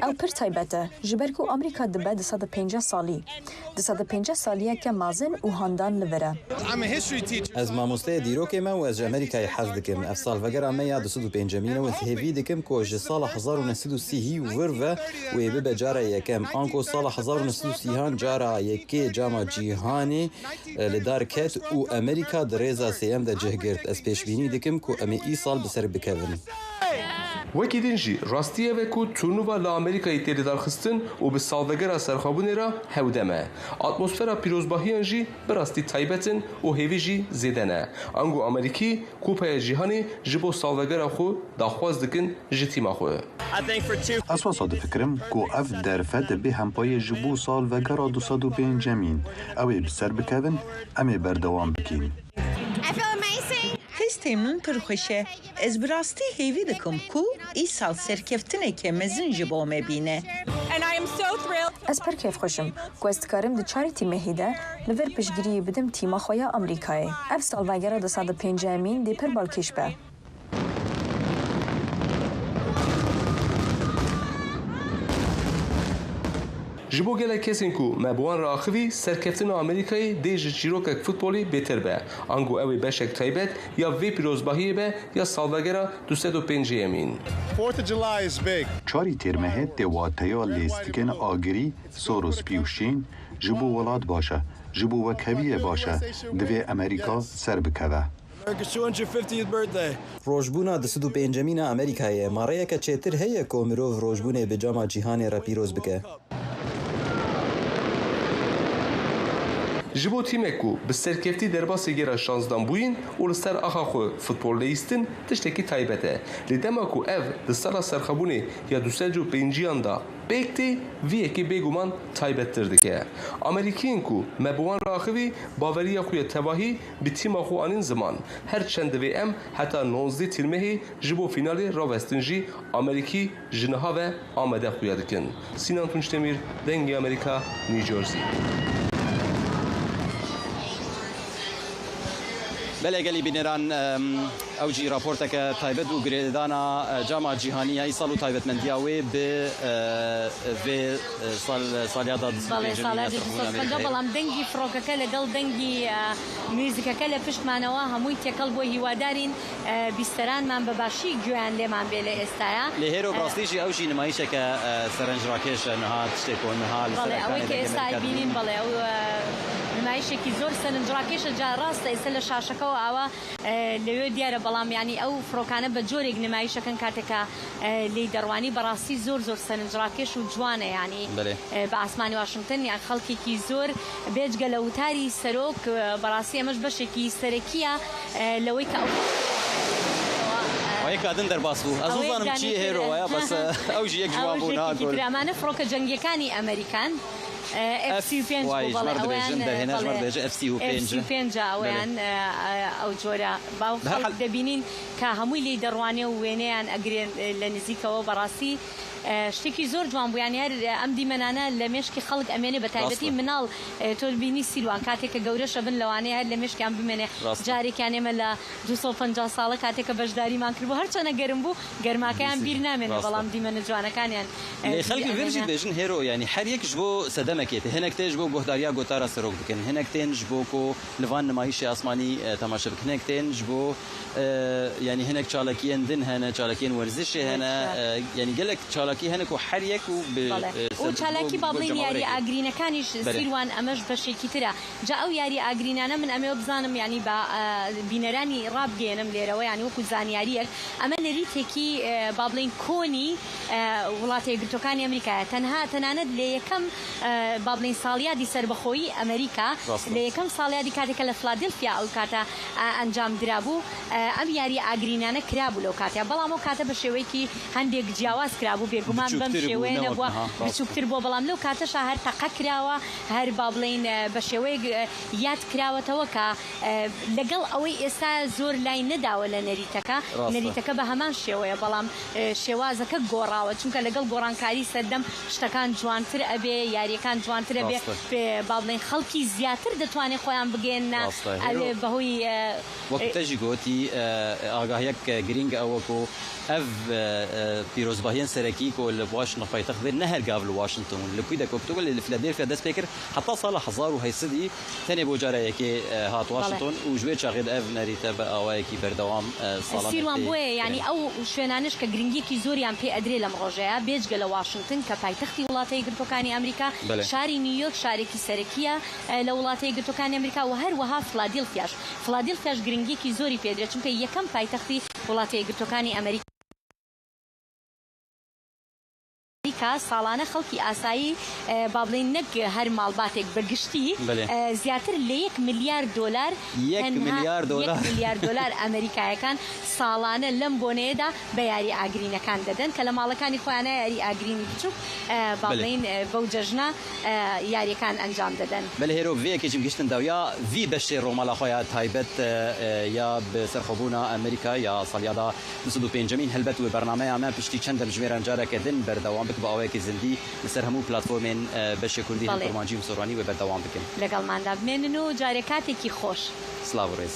Ew pir taybet e ji ber ku Amerîka dibe di 150 salî. Di 150 saliyeke mezin û handan li vir e. Ez mamosteyê dîrokê me û ez ji Amerîkayê hez dikim. Ev salvegera me ya 250 û hêvî dikim ku ji sala 1930 vir ve û ê bibe cara yekem. Anko sala 1930 cara yekê Cama Cîhanê li dar ket û Amerîka di rêza sêyem de cih girt. Ez pêşbînî dikim ku em ê îsal bi ser bikevin. Wekî din jî rastiye ve ku turnuva li Amerîkayê tê lidarxistin û bi salvegera serxwebûnê re hewdem e. Atmosfera pîrozbahiyan jî bi rastî taybetin û hêvî jî zêde ne. Ango Amerîkî Kupaya Cîhanê ji bo salvegera xwe daxwaz dikin ji tîma xwe. Ez wasa difikirim ku ev derfe dibe hempayê ji bo salvegera 250 ew ê bi ser bikevin em ê berdewam bikin. Hêz têmin pir xweş e. Ez bi rastî hêvî dikim ku îsal serkeftineke mezin ji bo me bîne. Ez pir kêfxweşim ku ez dikarim di çarê tîmehî de li vir piştgiriyê bidim tîma xwe ya Amerîkayê. Ev salvegera 250 dê pir balkêş be. ji bo gelek kesên ku me bi wan re axivî serkeftina Amerîkayê dê ji çîrokek futbolê bêtir be ango ew ê beşek taybet ya vê pîrozbahiyê be ya salvegera 205-yemîn. 4 têrmehê têwateya lêstikên agirî Soros û Şîn ji bo welat baş e ji bo wekheviyê baş e divê Amerîka ser bikeve. Rojbûna 25 Amerîkayê mareyeke çêtir heye ku mirov rojbûnê bi cama cîhanê re pîroz bike. Ji bo tîmek ku bi serkeftî derbasê gera şansdan bûyîn û li ser axa xwe futbol lêîstin tiştekî taybet e. Lê dema ku ev di sala serxebûnê ya 205 da pêk tê vî yekê bêguman taybettir dike. Amerîkiyên ku me bi wan re axivî baveriya xwe ya tevahî bi tîma xwe anîn ziman. Her çend divê em heta 19 tîrmehê ji bo fînalê rawestin jî Amerîkî ji niha ve amade xuya dikin. Sinan Tunçdemîr, Dengê Amerîka, New Jersey. بله گلی بینران اوجی راپورتک تایبت و گریدانا جامعه جهانی ای سالو تایبت مندیاوی به سالیادا بله سالیادا قبلم دنگی فروکک لگل دنگی موزیکک ل پشتمانوا هموی تکل بو هیوادارین بیستران من بباشی گویان لمان بله استایا لهرو براستیجی اوجی نمایشه که سرنج راکش نهاد شتکون نهال بله اوی که استای بینین بله او نمایشێکی زۆر سەرنجڕاکێشە جا ڕاستە ئێستا لە شاشەکەەوە ئاوا لەوێ دیارە بەڵام ینی ئەو فڕۆکانە بە جۆرێک نمایشەکەن کاتێکە لی دەڕوانی بەڕاستی زۆر سەرنجڕاکێش و جوانە ینی بە ئاسمانی واشنگتن یان خەڵکێکی زۆر بێجگە لە وتاری سەرۆک بەڕاستی ئەمەش بەشێکی سەرەکیە لەوەی کە وای کادن دەرباس بوو ئەزوو زانم چی هێرۆوەیە بەس ئەوژی یەک جوان بوو ناگۆل ئەمانە فڕۆکە جەنگیەکانی ئەمریکان FC5 ئەویان ئەو جۆرە باو خەڵک دەبینین کە هەمووی لی دەڕوانێ و وێنەیان ئەگرێن لە نزیکەوە بەڕاستی شتێکی زۆر جوان بوویان هەر ئەم دیمەنانە لە مێشکی خەڵک ئەمێنێ بە تایبەتی مناڵ تۆ بینی سیروان کاتێککە گەورەشە بن لەوانەیە هەر لە مێشکیان بمێنێ جارێکیان ئێمە لە 250 ساڵە کاتێککە بەشداریمان کردبوو هەرچەنە گەرم بوو گەرماکەیان بیر نامێنێ بەڵام دیمەنە جوانەکانیان خەڵکی ورجی بێژن هێرۆ ینی هەر یەکش بۆ سەدەمەکێت هەنێک تێژ بۆ گۆهداریا گۆتارە سەرۆک بکەن هەنێک تێنج بۆ کۆ لەوان نمایشی ئاسمانی تەماشا بکەن هەنێک تێنج بۆ ینی هەنێک چالاکیان دن هەنە چالاکیان وەرزشی هەنە ینی گەلێک چالاکی هەنێک و هەر یەک و چالاکی با بڵین یاری ئاگرینەکانیش سیروان ئەمەش بەشێکی ترە جا ئەو یاری ئاگرینانە من ئەمێ بزانم ینی بە بینەرانی ڕابگەێنم لێرەوە ینی وەکو زانیاریەک ئەمە لە ریتێکی با بڵین کۆنی وڵاتە یەکگرتووەکانی ئەمریکایە تەنانەت لە یەکەم با بڵین ساڵیادی سربەخۆیی ئەمریکا لە یەکەم ساڵیادی کاتێکە لە فلادلفیا ئەو کاتە ئەنجام درابوو ئەم یاری ئاگرینانە کرابوو لەو کاتە بەڵام ئەو کاتە بە شێوەیەکی هەندێک جیاواز کرابوو بێگومان بەم شێوەیە نەبووە بچووکتر بۆ بەڵام لەو کاتەشە هەر تەقە کراوە هەر با بڵین بە شێوەیە یاد کراوەتەوە کە لەگەڵ ئەوەی ئێستا زۆر لای نەداوە لە نەریتەکە بە هەمان شێوەیە بەڵام شێوازەکە گۆڕاوە چونکە لەگەڵ گۆڕانکاری سەردەم شتەکان جوانتر ئەبێ یاریەکان جوانتر ئەبێ با بڵین خەڵکی زیاتر دەتوانێت خۆیان بگەێنە ئەوێ بەهۆی وەکتەژی گوتی ئاگاهیەک گرینگە ئەوەکۆ ئەv پیرۆزباهیان سەرەکی کۆ لە واشنتن پایتەخت بێت نە هەرگاو لە واشنتن لەکوی دەکۆکتۆ لە فیلادلفیا دەست پێ کرد حتا ساڵە 1970 تەنێ بۆ جارەیەکێ هات واشنتن و ژوێ چاغێت ئەv نەریتە بە ئاوایەکی بەردەوام ساڵان سیروان بۆیە ینی ئەو شوێنانش کە گرنگیەکی زۆریان پێ ئەدرێ لەم ڕۆژەیە بێجگە لە واشنتن کە پایتەختی وڵاتە یەکگرتووەکانی ئەمریکا شاری نیویۆرک شارێکی سەرەکیە لە وڵاتە یەکگرتووەکانی ئەمریکا و هەروەها فلادلفیاش گرنگیەکی زۆری پێدرێت چونکە یەکەم پایتەختی وڵاتە یەکگرتووەکانی ئەمریکا ساڵانە خەڵکی ئاسایی با بڵین نەک هەر ماڵباتێک بەگشتی زیاتر لە 1 میلیارد دلار ئەمریکایەکان ساڵانە لەم بۆنەیەدا بە یاری ئاگرینەکان دەدەن کە لە ماڵەکانی خۆیانە یاری ئاگرینی بچووک با بڵین بەو جەژنە یاریەکان ئەنجام دەدەن بەلە هێرۆ vێکێکیم گشتن داویا vی بەشێ ڕۆماڵە خۆیان تایبەت یا بەسەرخۆبوونا ئەمریکا یا ساڵیادا 25 هەلبەت و بەرنامەیە ئەمە پشتی چەندەم ژمێران جارەکەدن بەردەوام بک بە ئەوەیەکی زندی لەسەر هەموو پلاتفۆرمێن بەشێ کوردی هەڵماجی و سۆرانی و بەردەوام بکەن لەگەڵماندا بمێنن و جارێ کاتێکی خۆش سلااو ڕێز